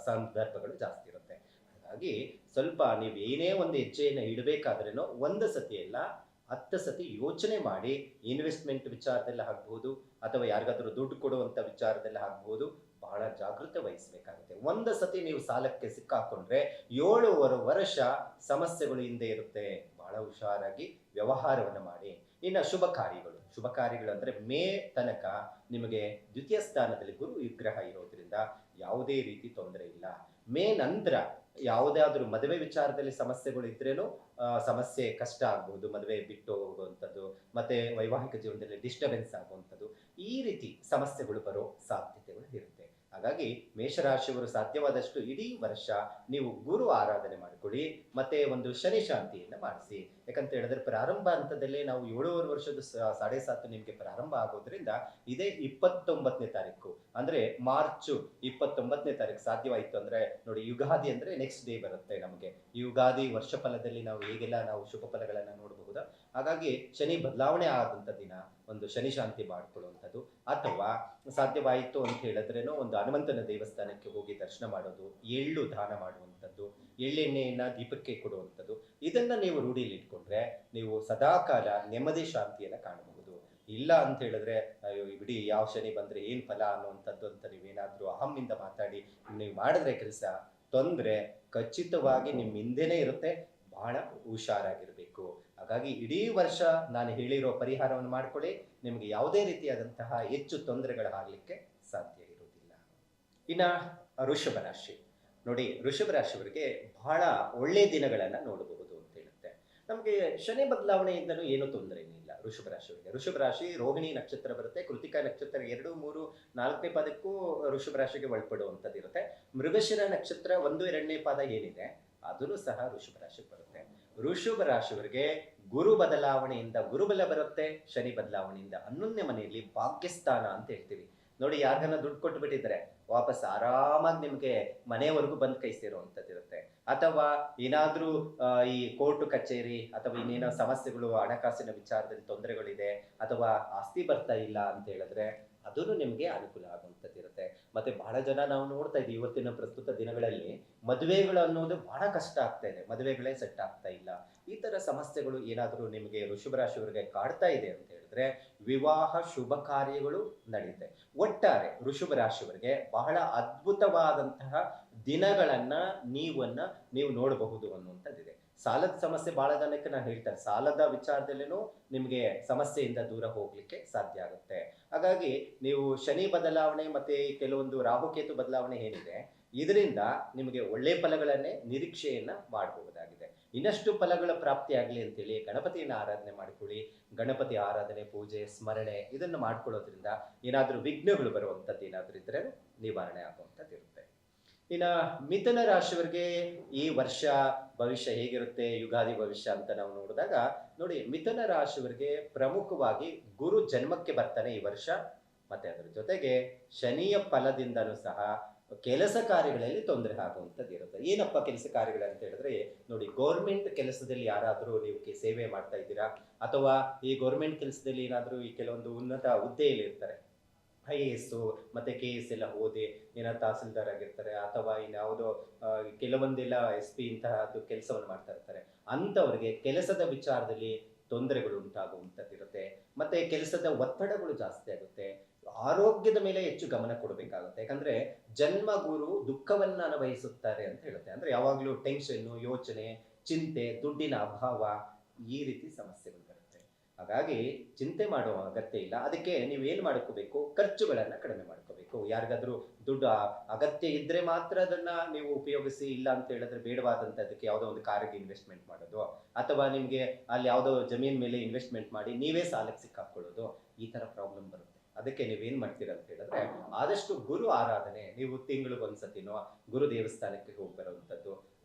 ಸಂದರ್ಭಗಳು ಜಾಸ್ತಿ ಇರುತ್ತೆ. ಹಾಗಾಗಿ ಸ್ವಲ್ಪ ನೀವು ಏನೇ ಒಂದು ಹೆಜ್ಜೆಯನ್ನು ಇಡಬೇಕಾದ್ರೇನೋ 1 ಸತಿ ಅಲ್ಲ 10 ಸತಿ ಯೋಚನೆ ಮಾಡಿ, ಇನ್ವೆಸ್ಟ್ಮೆಂಟ್ ವಿಚಾರದಲ್ಲಿ ಆಗ್ಬಹುದು ಅಥವಾ ಯಾರಿಗಾದ್ರೂ ದುಡ್ಡು ಕೊಡುವಂತ ವಿಚಾರದಲ್ಲಿ ಆಗ್ಬಹುದು, ಬಹಳ ಜಾಗೃತೆ ವಹಿಸಬೇಕಾಗುತ್ತೆ. 1 ಸತಿ ನೀವು ಸಾಲಕ್ಕೆ ಸಿಕ್ಕಾಕೊಂಡ್ರೆ 7 ವರ್ಷ ಸಮಸ್ಯೆಗಳು ಹಿಂದೆ ಇರುತ್ತೆ. ಬಹಳ ಹುಷಾರಾಗಿ ವ್ಯವಹಾರವನ್ನು ಮಾಡಿ. ಇನ್ನು ಶುಭ ಕಾರ್ಯಗಳು ಅಂದ್ರೆ ಮೇ ತನಕ ನಿಮಗೆ ದ್ವಿತೀಯ ಸ್ಥಾನದಲ್ಲಿ ಗುರು ವಿಗ್ರಹ ಇರೋದ್ರಿಂದ ಯಾವುದೇ ರೀತಿ ತೊಂದರೆ ಇಲ್ಲ. ಮೇ ನಂತರ ಯಾವುದಾದ್ರೂ ಮದುವೆ ವಿಚಾರದಲ್ಲಿ ಸಮಸ್ಯೆಗಳು ಇದ್ರೇನು ಸಮಸ್ಯೆ ಕಷ್ಟ ಆಗ್ಬಹುದು, ಮದುವೆ ಬಿಟ್ಟು ಹೋಗುವಂಥದ್ದು, ಮತ್ತೆ ವೈವಾಹಿಕ ಜೀವನದಲ್ಲಿ ಡಿಸ್ಟರ್ಬೆನ್ಸ್ ಆಗುವಂಥದ್ದು, ಈ ರೀತಿ ಸಮಸ್ಯೆಗಳು ಬರೋ ಸಾಧ್ಯತೆಗಳು ಇರುತ್ತೆ. ಹಾಗಾಗಿ ಮೇಷರಾಶಿಯವರು ಸಾಧ್ಯವಾದಷ್ಟು ಇಡೀ ವರ್ಷ ನೀವು ಗುರು ಆರಾಧನೆ ಮಾಡಿಕೊಳ್ಳಿ, ಮತ್ತೆ ಒಂದು ಶನಿ ಶಾಂತಿಯನ್ನು ಮಾಡಿಸಿ. ಯಾಕಂತ ಹೇಳಿದ್ರೆ ಪ್ರಾರಂಭ ಹಂತದಲ್ಲೇ ನಾವು 7 ವರ್ಷದ 7.5 ನಿಮಗೆ ಪ್ರಾರಂಭ ಆಗೋದ್ರಿಂದ ಇದೇ 29ನೇ ತಾರೀಕು ಅಂದ್ರೆ ಮಾರ್ಚ್ 29ನೇ ತಾರೀಕು ಸಾಧ್ಯವಾಯಿತು ಅಂದ್ರೆ ನೋಡಿ, ಯುಗಾದಿ ಅಂದ್ರೆ ನೆಕ್ಸ್ಟ್ ಡೇ ಬರುತ್ತೆ ನಮಗೆ. ಯುಗಾದಿ ವರ್ಷ ಫಲದಲ್ಲಿ ನಾವು ಹೇಗೆಲ್ಲ ನಾವು ಶುಭ ಫಲಗಳನ್ನ ನೋಡಬಹುದು. ಹಾಗಾಗಿ ಶನಿ ಬದಲಾವಣೆ ಆದಂತ ದಿನ ಒಂದು ಶನಿ ಶಾಂತಿ ಮಾಡಿಕೊಳ್ಳುವಂಥದ್ದು, ಅಥವಾ ಸಾಧ್ಯವಾಯಿತು ಅಂತ ಹೇಳಿದ್ರೇನೋ ಒಂದು ಹನುಮಂತನ ದೇವಸ್ಥಾನಕ್ಕೆ ಹೋಗಿ ದರ್ಶನ ಮಾಡೋದು, ಎಳ್ಳು ದಾನ ಮಾಡುವಂಥದ್ದು, ಎಳ್ಳೆಣ್ಣೆಯನ್ನ ದೀಪಕ್ಕೆ ಕೊಡುವಂಥದ್ದು, ಇದನ್ನ ನೀವು ರೂಢಿಯಲ್ಲಿ ಇಟ್ಕೊಂಡ್ರೆ ನೀವು ಸದಾಕಾಲ ನೆಮ್ಮದಿ ಶಾಂತಿಯನ್ನ ಕಾಣಬಹುದು. ಇಲ್ಲ ಅಂತ ಹೇಳಿದ್ರೆ ಅಯ್ಯೋ ಬಿಡಿ, ಯಾವ ಶನಿ ಬಂದ್ರೆ ಏನ್ ಫಲ ಅನ್ನುವಂಥದ್ದು ಅಂತ ನೀವೇನಾದ್ರೂ ಅಹಮ್ಮಿಂದ ಮಾತಾಡಿ ನೀವು ಮಾಡಿದ್ರೆ ಕೆಲಸ ತೊಂದ್ರೆ ಖಚಿತವಾಗಿ ನಿಮ್ಮ ಹಿಂದೆನೇ ಇರುತ್ತೆ. ಬಹಳ ಹುಷಾರಾಗಿರ್ಬೇಕು. ಹಾಗಾಗಿ ಇಡೀ ವರ್ಷ ನಾನು ಹೇಳಿರೋ ಪರಿಹಾರವನ್ನು ಮಾಡ್ಕೊಳ್ಳಿ, ನಿಮಗೆ ಯಾವುದೇ ರೀತಿಯಾದಂತಹ ಹೆಚ್ಚು ತೊಂದರೆಗಳಾಗಲಿಕ್ಕೆ ಸಾಧ್ಯ ಇರುವುದಿಲ್ಲ. ಇನ್ನ ವೃಷಭ ರಾಶಿ ನೋಡಿ, ವೃಷಭ ರಾಶಿಯವರಿಗೆ ಬಹಳ ಒಳ್ಳೆ ದಿನಗಳನ್ನ ನೋಡಬಹುದು ಅಂತ ಹೇಳುತ್ತೆ. ನಮಗೆ ಶನಿ ಬದಲಾವಣೆಯಿಂದಲೂ ಏನೂ ತೊಂದರೆ ಇಲ್ಲ ವೃಷಭ ರಾಶಿಯವರಿಗೆ. ವೃಷಭ ರಾಶಿ ರೋಹಿಣಿ ನಕ್ಷತ್ರ ಬರುತ್ತೆ, ಕೃತಿಕಾ ನಕ್ಷತ್ರ 2, 3, 4ನೇ ಪಾದಕ್ಕೂ ವೃಷಭ ರಾಶಿಗೆ ಒಳಪಡುವಂಥದ್ದು ಇರುತ್ತೆ. ಮೃಗಶಿರ ನಕ್ಷತ್ರ 1, 2ನೇ ಪಾದ ಏನಿದೆ ಅದನ್ನು ಸಹ ವೃಷಭ ರಾಶಿಗೆ ಬರುತ್ತೆ. ವೃಷಭ ರಾಶಿಯವರಿಗೆ ಗುರು ಬದಲಾವಣೆಯಿಂದ ಗುರುಬಲ ಬರುತ್ತೆ, ಶನಿ ಬದಲಾವಣೆಯಿಂದ 11ನೇ ಮನೆಯಲ್ಲಿ ಭಾಗ್ಯಸ್ಥಾನ ಅಂತ ಹೇಳ್ತೀವಿ. ನೋಡಿ, ಯಾರಿಗನ್ನ ದುಡ್ಡು ಕೊಟ್ಟು ಬಿಟ್ಟಿದ್ರೆ ವಾಪಸ್ ಆರಾಮಾಗಿ ನಿಮ್ಗೆ ಮನೆಯವರೆಗೂ ಬಂದ್ ಕೈ ಸೇರುವಂಥದ್ದು ಇರುತ್ತೆ. ಅಥವಾ ಏನಾದ್ರೂ ಈ ಕೋರ್ಟು ಕಚೇರಿ ಅಥವಾ ಇನ್ನೇನೋ ಸಮಸ್ಯೆಗಳು, ಹಣಕಾಸಿನ ವಿಚಾರದಲ್ಲಿ ತೊಂದರೆಗಳಿದೆ, ಅಥವಾ ಆಸ್ತಿ ಬರ್ತಾ ಇಲ್ಲ ಅಂತ ಹೇಳಿದ್ರೆ ಅದನ್ನು ನಿಮ್ಗೆ ಅನುಕೂಲ ಆಗುವಂಥದ್ದು ಇರುತ್ತೆ. ಮತ್ತೆ ಬಹಳ ಜನ ನಾವು ನೋಡ್ತಾ ಇದ್ದೀವಿ ಇವತ್ತಿನ ಪ್ರಸ್ತುತ ದಿನಗಳಲ್ಲಿ ಮದುವೆಗಳು ಅನ್ನೋದು ಬಹಳ ಕಷ್ಟ ಆಗ್ತಾ ಇದೆ, ಮದುವೆಗಳೇ ಸೆಟ್ ಆಗ್ತಾ ಇಲ್ಲ. ಈ ತರ ಸಮಸ್ಯೆಗಳು ಏನಾದರೂ ನಿಮಗೆ ವೃಷಭ ರಾಶಿಯವರಿಗೆ ಕಾಡ್ತಾ ಇದೆ ಅಂತ ಹೇಳಿದ್ರೆ ವಿವಾಹ ಶುಭ ಕಾರ್ಯಗಳು ನಡೆಯುತ್ತೆ. ಒಟ್ಟಾರೆ ವೃಷಭ ರಾಶಿಯವರಿಗೆ ಬಹಳ ಅದ್ಭುತವಾದಂತಹ ದಿನಗಳನ್ನ ನೀವು ನೋಡಬಹುದು ಅನ್ನುವಂಥದ್ದಿದೆ. ಸಾಲದ ಸಮಸ್ಯೆ ಬಹಳ ಜನಕ್ಕೆ ನಾನು ಹೇಳ್ತಾರೆ, ಸಾಲದ ವಿಚಾರದಲ್ಲೇನೂ ನಿಮಗೆ ಸಮಸ್ಯೆಯಿಂದ ದೂರ ಹೋಗ್ಲಿಕ್ಕೆ ಸಾಧ್ಯ ಆಗುತ್ತೆ. ಹಾಗಾಗಿ ನೀವು ಶನಿ ಬದಲಾವಣೆ ಮತ್ತೆ ಕೆಲವೊಂದು ರಾಹುಕೇತು ಬದಲಾವಣೆ ಏನಿದೆ, ಇದರಿಂದ ನಿಮಗೆ ಒಳ್ಳೆ ಫಲಗಳನ್ನೇ ನಿರೀಕ್ಷೆಯನ್ನ ಮಾಡಬಹುದಾಗಿದೆ. ಇನ್ನಷ್ಟು ಫಲಗಳ ಪ್ರಾಪ್ತಿ ಆಗಲಿ ಅಂತೇಳಿ ಗಣಪತಿಯನ್ನ ಆರಾಧನೆ ಮಾಡ್ಕೊಳ್ಳಿ. ಗಣಪತಿ ಆರಾಧನೆ, ಪೂಜೆ, ಸ್ಮರಣೆ ಇದನ್ನು ಮಾಡ್ಕೊಳ್ಳೋದ್ರಿಂದ ಏನಾದರೂ ವಿಘ್ನಗಳು ಬರುವಂಥದ್ದು ಏನಾದರೂ ಇದ್ರೆ ನಿವಾರಣೆ ಆಗುವಂಥದ್ದು ಇರುತ್ತೆ. ಇನ್ನು ಮಿಥುನ ರಾಶಿಯವರಿಗೆ ಈ ವರ್ಷ ಭವಿಷ್ಯ ಹೇಗಿರುತ್ತೆ, ಯುಗಾದಿ ಭವಿಷ್ಯ ಅಂತ ನಾವು ನೋಡಿದಾಗ ನೋಡಿ, ಮಿಥುನ ರಾಶಿಯವರಿಗೆ ಪ್ರಮುಖವಾಗಿ ಗುರು ಜನ್ಮಕ್ಕೆ ಬರ್ತಾನೆ ಈ ವರ್ಷ. ಮತ್ತೆ ಅದರ ಜೊತೆಗೆ ಶನಿಯ ಫಲದಿಂದನೂ ಸಹ ಕೆಲಸ ಕಾರ್ಯಗಳಲ್ಲಿ ತೊಂದರೆ ಆಗುವಂಥದ್ದು ಇರುತ್ತೆ. ಏನಪ್ಪ ಕೆಲಸ ಕಾರ್ಯಗಳು ಅಂತ ಹೇಳಿದ್ರೆ ನೋಡಿ, ಗೌರ್ಮೆಂಟ್ ಕೆಲಸದಲ್ಲಿ ಯಾರಾದರೂ ನೀವು ಸೇವೆ ಮಾಡ್ತಾ ಇದ್ದೀರಾ, ಅಥವಾ ಈ ಗೌರ್ಮೆಂಟ್ ಕೆಲಸದಲ್ಲಿ ಏನಾದರೂ ಈ ಕೆಲವೊಂದು ಉನ್ನತ ಹುದ್ದೆಯಲ್ಲಿ ಇರ್ತಾರೆ, IAS ಮತ್ತೆ KS ಎಲ್ಲ ಓದಿ ಏನಾದ್ರು ತಹಸೀಲ್ದಾರ್ ಆಗಿರ್ತಾರೆ, ಅಥವಾ ಇನ್ಯಾವುದೋ ಕೆಲವೊಂದೆಲ್ಲ SP ಇಂತಹದ್ದು ಕೆಲಸವನ್ನು ಮಾಡ್ತಾ ಇರ್ತಾರೆ. ಅಂಥವ್ರಿಗೆ ಕೆಲಸದ ವಿಚಾರದಲ್ಲಿ ತೊಂದರೆಗಳು ಉಂಟಾಗುವಂಥದ್ದಿರುತ್ತೆ. ಮತ್ತೆ ಕೆಲಸದ ಒತ್ತಡಗಳು ಜಾಸ್ತಿ ಆಗುತ್ತೆ. ಆರೋಗ್ಯದ ಮೇಲೆ ಹೆಚ್ಚು ಗಮನ ಕೊಡಬೇಕಾಗುತ್ತೆ. ಯಾಕಂದ್ರೆ ಜನ್ಮ ಗುರು ದುಃಖವನ್ನ ಅನುಭವಿಸುತ್ತಾರೆ ಅಂತ ಹೇಳುತ್ತೆ. ಅಂದ್ರೆ ಯಾವಾಗ್ಲೂ ಟೆನ್ಷನ್, ಯೋಚನೆ, ಚಿಂತೆ, ದುಡ್ಡಿನ ಅಭಾವ, ಈ ರೀತಿ ಸಮಸ್ಯೆಗಳು ಬರುತ್ತೆ. ಹಾಗಾಗಿ ಚಿಂತೆ ಮಾಡುವ ಅಗತ್ಯ ಇಲ್ಲ. ಅದಕ್ಕೆ ನೀವು ಏನ್ ಮಾಡ್ಕೋಬೇಕು, ಖರ್ಚುಗಳನ್ನ ಕಡಿಮೆ ಮಾಡ್ಕೋಬೇಕು. ಯಾರಿಗಾದ್ರೂ ದುಡ್ಡು ಅಗತ್ಯ ಇದ್ರೆ ಮಾತ್ರ ಅದನ್ನ ನೀವು ಉಪಯೋಗಿಸಿ, ಇಲ್ಲ ಅಂತ ಹೇಳಿದ್ರೆ ಬೇಡವಾದಂತದಕ್ಕೆ ಯಾವುದೋ ಒಂದು ಕಾರಿಗೆ ಇನ್ವೆಸ್ಟ್ಮೆಂಟ್ ಮಾಡೋದು, ಅಥವಾ ನಿಮ್ಗೆ ಅಲ್ಲಿ ಯಾವುದೋ ಜಮೀನ್ ಮೇಲೆ ಇನ್ವೆಸ್ಟ್ಮೆಂಟ್ ಮಾಡಿ ನೀವೇ ಸಾಲಕ್ಕೆ ಸಿಕ್ಕಾಕೊಳ್ಳೋದು, ಈ ತರ ಪ್ರಾಬ್ಲಮ್ ಬರುತ್ತೆ. ಅದಕ್ಕೆ ನೀವೇನ್ ಮಾಡ್ತೀರಾ ಅಂತ ಹೇಳಿದ್ರೆ, ಆದಷ್ಟು ಗುರು ಆರಾಧನೆ ನೀವು ತಿಂಗಳಿಗೊಂದ್ಸತಿನೋ ಗುರು ದೇವಸ್ಥಾನಕ್ಕೆ ಹೋಗಿ ಬರುವಂಥದ್ದು,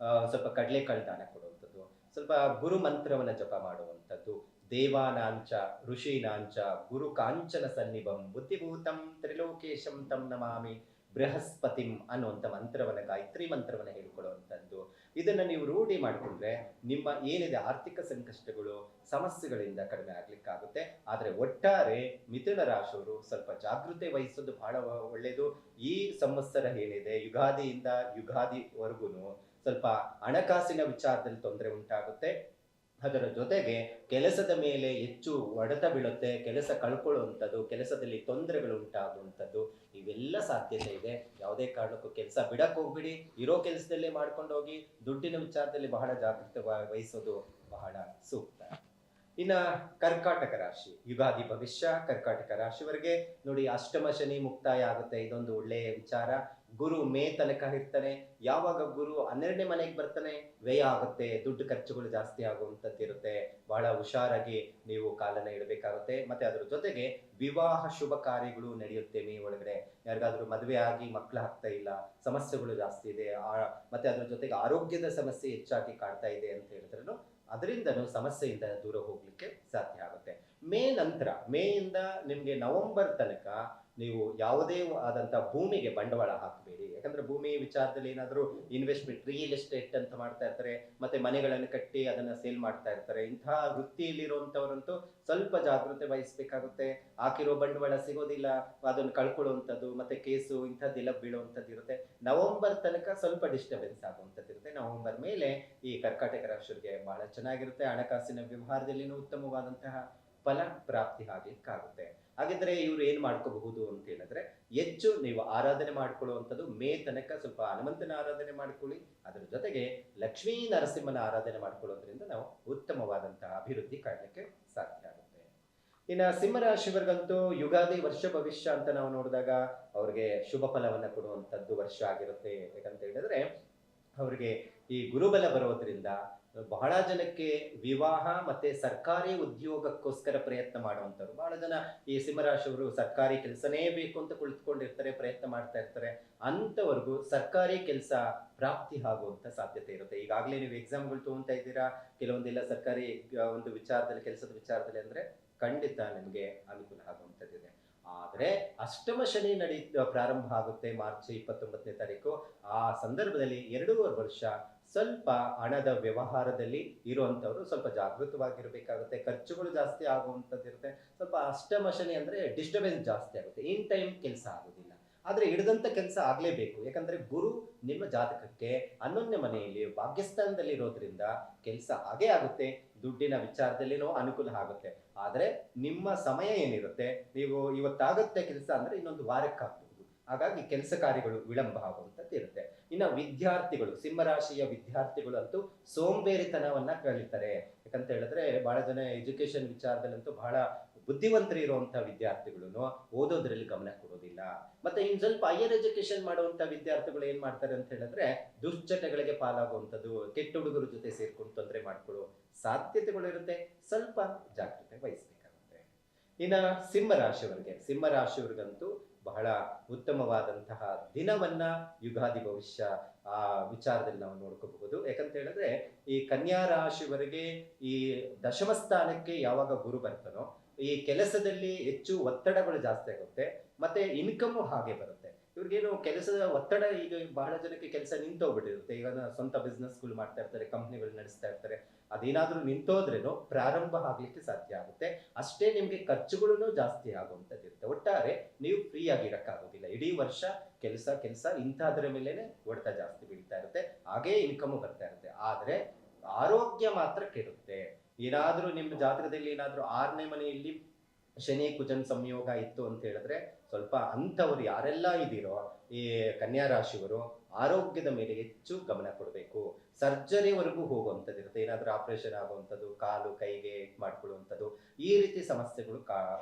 ಸ್ವಲ್ಪ ಕಡಲೆಕಾಳು ದಾನ ಕೊಡುವಂಥದ್ದು, ಸ್ವಲ್ಪ ಗುರು ಮಂತ್ರವನ್ನ ಜಪ ಮಾಡುವಂಥದ್ದು. ದೇವಾನಾಂಚ ಋಷೀನಾಂಚ ಗುರು ಕಾಂಚನ ಸನ್ನಿಭಂ ಬುದ್ಧಿಭೂತಂ ತ್ರಿಲೋಕೇಶಂ ತಂ ನಮಾಮಿ ಬೃಹಸ್ಪತಿಂ ಅನ್ನುವಂಥ ಮಂತ್ರವನ್ನ, ಗಾಯತ್ರಿ ಮಂತ್ರವನ್ನ ಹೇಳ್ಕೊಳ್ಳುವಂಥದ್ದು. ಇದನ್ನ ನೀವು ರೂಢಿ ಮಾಡಿಕೊಂಡ್ರೆ ನಿಮ್ಮ ಏನಿದೆ ಆರ್ಥಿಕ ಸಂಕಷ್ಟಗಳು, ಸಮಸ್ಯೆಗಳಿಂದ ಕಡಿಮೆ ಆಗ್ಲಿಕ್ಕಾಗುತ್ತೆ. ಆದ್ರೆ ಒಟ್ಟಾರೆ ಮಿಥುನ ರಾಶಿಯವರು ಸ್ವಲ್ಪ ಜಾಗೃತೆ ವಹಿಸೋದು ಬಹಳ ಒಳ್ಳೆಯದು. ಈ ಸಂವತ್ಸರ ಏನಿದೆ ಯುಗಾದಿಯಿಂದ ಯುಗಾದಿವರೆಗೂ ಸ್ವಲ್ಪ ಹಣಕಾಸಿನ ವಿಚಾರದಲ್ಲಿ ತೊಂದರೆ ಉಂಟಾಗುತ್ತೆ. ಅದರ ಜೊತೆಗೆ ಕೆಲಸದ ಮೇಲೆ ಹೆಚ್ಚು ಹೊಡೆತ ಬೀಳುತ್ತೆ, ಕೆಲಸ ಕಳ್ಕೊಳ್ಳುವಂಥದ್ದು, ಕೆಲಸದಲ್ಲಿ ತೊಂದರೆಗಳು ಉಂಟಾಗುವಂಥದ್ದು, ಇವೆಲ್ಲ ಸಾಧ್ಯತೆ ಇದೆ. ಯಾವುದೇ ಕಾರಣಕ್ಕೂ ಕೆಲಸ ಬಿಡಕ್ಕೆ ಹೋಗ್ಬಿಡಿ, ಇರೋ ಕೆಲಸದಲ್ಲೇ ಮಾಡ್ಕೊಂಡು ಹೋಗಿ. ದುಡ್ಡಿನ ವಿಚಾರದಲ್ಲಿ ಬಹಳ ಜಾಗೃತಿ ವಹಿಸೋದು ಬಹಳ ಸೂಕ್ತ. ಇನ್ನ ಕರ್ಕಾಟಕ ರಾಶಿ, ಯುಗಾದಿ ಭವಿಷ್ಯ ಕರ್ಕಾಟಕ ರಾಶಿವರೆಗೆ ನೋಡಿ, ಅಷ್ಟಮ ಶನಿ ಮುಕ್ತಾಯ ಆಗುತ್ತೆ. ಇದೊಂದು ಒಳ್ಳೆಯ ವಿಚಾರ. ಗುರು ಮೇ ತನಕ ಇರ್ತಾನೆ. ಯಾವಾಗ ಗುರು 12ನೇ ಮನೆಗೆ ಬರ್ತಾನೆ, ವ್ಯಯ ಆಗುತ್ತೆ, ದುಡ್ಡು ಖರ್ಚುಗಳು ಜಾಸ್ತಿ ಆಗುವಂಥದ್ದು ಇರುತ್ತೆ. ಬಹಳ ಹುಷಾರಾಗಿ ನೀವು ಕಾಲನ ಇಡಬೇಕಾಗುತ್ತೆ. ಮತ್ತೆ ಅದ್ರ ಜೊತೆಗೆ ವಿವಾಹ ಶುಭ ಕಾರ್ಯಗಳು ನಡೆಯುತ್ತೆ ಮೇ ಒಳಗಡೆ. ಯಾರಿಗಾದ್ರೂ ಮದುವೆ ಆಗಿ ಮಕ್ಕಳು ಆಗ್ತಾ ಇಲ್ಲ, ಸಮಸ್ಯೆಗಳು ಜಾಸ್ತಿ ಇದೆ, ಮತ್ತೆ ಅದ್ರ ಜೊತೆಗೆ ಆರೋಗ್ಯದ ಸಮಸ್ಯೆ ಹೆಚ್ಚಾಗಿ ಕಾಡ್ತಾ ಇದೆ ಅಂತ ಹೇಳಿದ್ರು ಅದರಿಂದನೂ ಸಮಸ್ಯೆಯಿಂದ ದೂರ ಹೋಗ್ಲಿಕ್ಕೆ ಸಾಧ್ಯ ಆಗುತ್ತೆ. ಮೇ ನಂತರ, ಮೇಯಿಂದ ನಿಮ್ಗೆ ನವೆಂಬರ್ ತನಕ ನೀವು ಯಾವುದೇ ಆದಂತ ಭೂಮಿಗೆ ಬಂಡವಾಳ ಹಾಕಬೇಡಿ. ಯಾಕಂದ್ರೆ ಭೂಮಿ ವಿಚಾರದಲ್ಲಿ ಏನಾದರೂ ಇನ್ವೆಸ್ಟ್ಮೆಂಟ್, ರಿಯಲ್ ಎಸ್ಟೇಟ್ ಅಂತ ಮಾಡ್ತಾ ಇರ್ತಾರೆ, ಮತ್ತೆ ಮನೆಗಳನ್ನು ಕಟ್ಟಿ ಅದನ್ನ ಸೇಲ್ ಮಾಡ್ತಾ ಇರ್ತಾರೆ. ಇಂತಹ ವೃತ್ತಿಯಲ್ಲಿರುವಂತವರಂತೂ ಸ್ವಲ್ಪ ಜಾಗೃತೆ ವಹಿಸಬೇಕಾಗುತ್ತೆ. ಹಾಕಿರೋ ಬಂಡವಾಳ ಸಿಗೋದಿಲ್ಲ, ಅದನ್ನು ಕಳ್ಕೊಳ್ಳುವಂಥದ್ದು, ಮತ್ತೆ ಕೇಸು ಇಂಥದ್ದೆಲ್ಲ ಬೀಳುವಂಥದ್ದು ಇರುತ್ತೆ. ನವೆಂಬರ್ ತನಕ ಸ್ವಲ್ಪ ಡಿಸ್ಟರ್ಬೆನ್ಸ್ ಆಗುವಂಥದ್ದು ಇರುತ್ತೆ. ನವೆಂಬರ್ ಮೇಲೆ ಈ ಕರ್ಕಾಟಕ ರಾಶಿಯವರಿಗೆ ಬಹಳ ಚೆನ್ನಾಗಿರುತ್ತೆ. ಹಣಕಾಸಿನ ವ್ಯವಹಾರದಲ್ಲಿನೂ ಉತ್ತಮವಾದಂತಹ ಫಲ ಪ್ರಾಪ್ತಿ ಆಗ್ಲಿಕ್ಕಾಗುತ್ತೆ. ಹಾಗಿದ್ರೆ ಇವ್ರು ಏನ್ ಮಾಡ್ಕೋಬಹುದು ಅಂತ ಹೇಳಿದ್ರೆ, ಹೆಚ್ಚು ನೀವು ಆರಾಧನೆ ಮಾಡ್ಕೊಳ್ಳುವಂಥದ್ದು ಮೇ ತನಕ ಸ್ವಲ್ಪ ಹನುಮಂತನ ಆರಾಧನೆ ಮಾಡ್ಕೊಳ್ಳಿ. ಅದರ ಜೊತೆಗೆ ಲಕ್ಷ್ಮೀ ನರಸಿಂಹನ ಆರಾಧನೆ ಮಾಡ್ಕೊಳ್ಳೋದ್ರಿಂದ ನಾವು ಉತ್ತಮವಾದಂತಹ ಅಭಿವೃದ್ಧಿ ಕಾಣಲಿಕ್ಕೆ ಸಾಧ್ಯ ಆಗುತ್ತೆ. ಇನ್ನು ಸಿಂಹರಾಶಿಯವರಿಗಂತೂ ಯುಗಾದಿ ವರ್ಷ ಭವಿಷ್ಯ ಅಂತ ನಾವು ನೋಡಿದಾಗ ಅವ್ರಿಗೆ ಶುಭ ಫಲವನ್ನ ಕೊಡುವಂಥದ್ದು ವರ್ಷ ಆಗಿರುತ್ತೆ. ಯಾಕಂತ ಹೇಳಿದ್ರೆ ಅವ್ರಿಗೆ ಈ ಗುರುಬಲ ಬರೋದ್ರಿಂದ ಬಹಳ ಜನಕ್ಕೆ ವಿವಾಹ ಮತ್ತೆ ಸರ್ಕಾರಿ ಉದ್ಯೋಗಕ್ಕೋಸ್ಕರ ಪ್ರಯತ್ನ ಮಾಡುವಂಥವ್ರು ಬಹಳ ಜನ. ಈ ಸಿಂಹರಾಶಿಯವರು ಸರ್ಕಾರಿ ಕೆಲಸನೇ ಬೇಕು ಅಂತ ಕುಳಿತುಕೊಂಡಿರ್ತಾರೆ, ಪ್ರಯತ್ನ ಮಾಡ್ತಾ ಇರ್ತಾರೆ. ಅಂತವರೆಗೂ ಸರ್ಕಾರಿ ಕೆಲಸ ಪ್ರಾಪ್ತಿ ಆಗುವಂತ ಸಾಧ್ಯತೆ ಇರುತ್ತೆ. ಈಗಾಗಲೇ ನೀವು ಎಕ್ಸಾಮ್ಗಳು ತಗೊಂತಾ ಇದ್ದೀರಾ, ಕೆಲವೊಂದೆಲ್ಲ ಸರ್ಕಾರಿ ಒಂದು ವಿಚಾರದಲ್ಲಿ, ಕೆಲಸದ ವಿಚಾರದಲ್ಲಿ, ಅಂದ್ರೆ ಖಂಡಿತ ನಿಮಗೆ ಅನುಕೂಲ ಆಗುವಂಥದ್ದಿದೆ. ಆದ್ರೆ ಅಷ್ಟಮ ಶನಿ ಪ್ರಾರಂಭ ಆಗುತ್ತೆ ಮಾರ್ಚ್ 29ನೇ ತಾರೀಕು. ಆ ಸಂದರ್ಭದಲ್ಲಿ 2.5 ವರ್ಷ ಸ್ವಲ್ಪ ಹಣದ ವ್ಯವಹಾರದಲ್ಲಿ ಇರುವಂತವ್ರು ಸ್ವಲ್ಪ ಜಾಗೃತವಾಗಿರ್ಬೇಕಾಗುತ್ತೆ. ಖರ್ಚುಗಳು ಜಾಸ್ತಿ ಆಗುವಂಥದ್ದಿರುತ್ತೆ. ಸ್ವಲ್ಪ ಅಷ್ಟಮ ಶನಿ ಅಂದ್ರೆ ಡಿಸ್ಟರ್ಬೆನ್ಸ್ ಜಾಸ್ತಿ ಆಗುತ್ತೆ, ಇನ್ ಟೈಮ್ ಕೆಲಸ ಆಗೋದಿಲ್ಲ. ಆದ್ರೆ ಹಿಡಿದಂತ ಕೆಲಸ ಆಗ್ಲೇಬೇಕು. ಯಾಕಂದ್ರೆ ಗುರು ನಿಮ್ಮ ಜಾತಕಕ್ಕೆ 11ನೇ ಮನೆಯಲ್ಲಿ ಭಾಗ್ಯಸ್ಥಾನದಲ್ಲಿ ಇರೋದ್ರಿಂದ ಕೆಲಸ ಆಗೇ ಆಗುತ್ತೆ. ದುಡ್ಡಿನ ವಿಚಾರದಲ್ಲಿನೂ ಅನುಕೂಲ ಆಗುತ್ತೆ. ಆದ್ರೆ ನಿಮ್ಮ ಸಮಯ ಏನಿರುತ್ತೆ, ನೀವು ಇವತ್ತಾಗುತ್ತೆ ಕೆಲಸ ಅಂದ್ರೆ ಇನ್ನೊಂದು ವಾರಕ್ಕಾಗಬಹುದು. ಹಾಗಾಗಿ ಕೆಲಸ ಕಾರ್ಯಗಳು ವಿಳಂಬ ಆಗುವಂಥದ್ದು ಇರುತ್ತೆ. ಇನ್ನು ಇನ್ನು ವಿದ್ಯಾರ್ಥಿಗಳು, ಸಿಂಹರಾಶಿಯ ವಿದ್ಯಾರ್ಥಿಗಳು ಅಂತೂ ಸೋಂಬೇರಿತನವನ್ನ ಕಲಿತಾರೆ. ಯಾಕಂತ ಹೇಳಿದ್ರೆ ಬಹಳ ಜನ ಎಜುಕೇಶನ್ ವಿಚಾರದಲ್ಲಂತೂ ಬಹಳ ಬುದ್ಧಿವಂತರು ಇರುವಂತ ವಿದ್ಯಾರ್ಥಿಗಳು ಓದೋದ್ರಲ್ಲಿ ಗಮನ ಕೊಡೋದಿಲ್ಲ. ಮತ್ತೆ ಇನ್ ಸ್ವಲ್ಪ ಹೈಯರ್ ಎಜುಕೇಶನ್ ಮಾಡುವಂತ ವಿದ್ಯಾರ್ಥಿಗಳು ಏನ್ ಮಾಡ್ತಾರೆ ಅಂತ ಹೇಳಿದ್ರೆ ದುಶ್ಚಟಗಳಿಗೆ ಪಾಲಾಗುವಂಥದ್ದು, ಕೆಟ್ಟ ಹುಡುಗರ ಜೊತೆ ಸೇರ್ಕೊಂಡು ತೊಂದರೆ ಮಾಡ್ಕೊಳ್ಳೋ ಸಾಧ್ಯತೆಗಳು ಇರುತ್ತೆ. ಸ್ವಲ್ಪ ಜಾಗ್ರತೆ ವಹಿಸ್ಬೇಕಾಗುತ್ತೆ. ಇನ್ನ ಸಿಂಹರಾಶಿಯವರಿಗಂತೂ ಬಹಳ ಉತ್ತಮವಾದಂತಹ ದಿನವನ್ನ ಯುಗಾದಿ ಭವಿಷ್ಯ ಆ ವಿಚಾರದಲ್ಲಿ ನಾವು ನೋಡ್ಕೋಬಹುದು. ಯಾಕಂತ ಹೇಳಿದ್ರೆ ಈ ಕನ್ಯಾ ರಾಶಿಯವರಿಗೆ ಈ ದಶಮ ಸ್ಥಾನಕ್ಕೆ ಯಾವಾಗ ಗುರು ಬರ್ತಾನೋ ಈ ಕೆಲಸದಲ್ಲಿ ಹೆಚ್ಚು ಒತ್ತಡಗಳು ಜಾಸ್ತಿ ಆಗುತ್ತೆ, ಮತ್ತೆ ಇನ್ಕಮ್ ಹಾಗೆ ಬರುತ್ತೆ. ಇವ್ರಿಗೇನು ಕೆಲಸದ ಒತ್ತಡ, ಈಗ ಬಹಳ ಜನಕ್ಕೆ ಕೆಲಸ ನಿಂತೋಗ್ಬಿಟ್ಟಿರುತ್ತೆ. ಈಗ ಸ್ವಂತ ಬಿಸ್ನೆಸ್ಗಳು ಮಾಡ್ತಾ ಇರ್ತಾರೆ, ಕಂಪ್ನಿಗಳು ನಡೆಸ್ತಾ ಇರ್ತಾರೆ. ಅದೇನಾದ್ರೂ ನಿಂತೋದ್ರೇನು ಪ್ರಾರಂಭ ಆಗ್ಲಿಕ್ಕೆ ಸಾಧ್ಯ ಆಗುತ್ತೆ. ಅಷ್ಟೇ ನಿಮ್ಗೆ ಖರ್ಚುಗಳು ಜಾಸ್ತಿ ಆಗುವಂಥದ್ದು ಇರುತ್ತೆ. ಒಟ್ಟಾರೆ ನೀವು ಫ್ರೀ ಆಗಿ ಇರಕ್ಕಾಗೋದಿಲ್ಲ. ಇಡೀ ವರ್ಷ ಕೆಲಸ ಇಂಥದ್ರ ಮೇಲೆನೆ ಹೊಡೆತ ಜಾಸ್ತಿ ಬೀಳ್ತಾ ಇರುತ್ತೆ, ಹಾಗೇ ಇನ್ಕಮ್ ಬರ್ತಾ ಇರುತ್ತೆ. ಆದ್ರೆ ಆರೋಗ್ಯ ಮಾತ್ರ ಕೆಡುತ್ತೆ. ಏನಾದ್ರೂ ನಿಮ್ಮ ಜಾತಕದಲ್ಲಿ ಏನಾದ್ರೂ 6ನೇ ಮನೆಯಲ್ಲಿ ಶನಿ ಕುಜನ್ ಸಂಯೋಗ ಇತ್ತು ಅಂತ ಹೇಳಿದ್ರೆ ಸ್ವಲ್ಪ ಅಂಥವ್ರು ಯಾರೆಲ್ಲ ಇದೀರೋ ಈ ಕನ್ಯಾ ರಾಶಿಯವರು ಆರೋಗ್ಯದ ಮೇಲೆ ಹೆಚ್ಚು ಗಮನ ಕೊಡಬೇಕು. ಸರ್ಜರಿವರೆಗೂ ಹೋಗುವಂಥದ್ದು ಇರುತ್ತೆ. ಏನಾದ್ರೂ ಆಪರೇಷನ್ ಆಗುವಂಥದ್ದು, ಕಾಲು ಕೈಗೆ ಮಾಡ್ಕೊಳ್ಳುವಂಥದ್ದು, ಈ ರೀತಿ ಸಮಸ್ಯೆಗಳು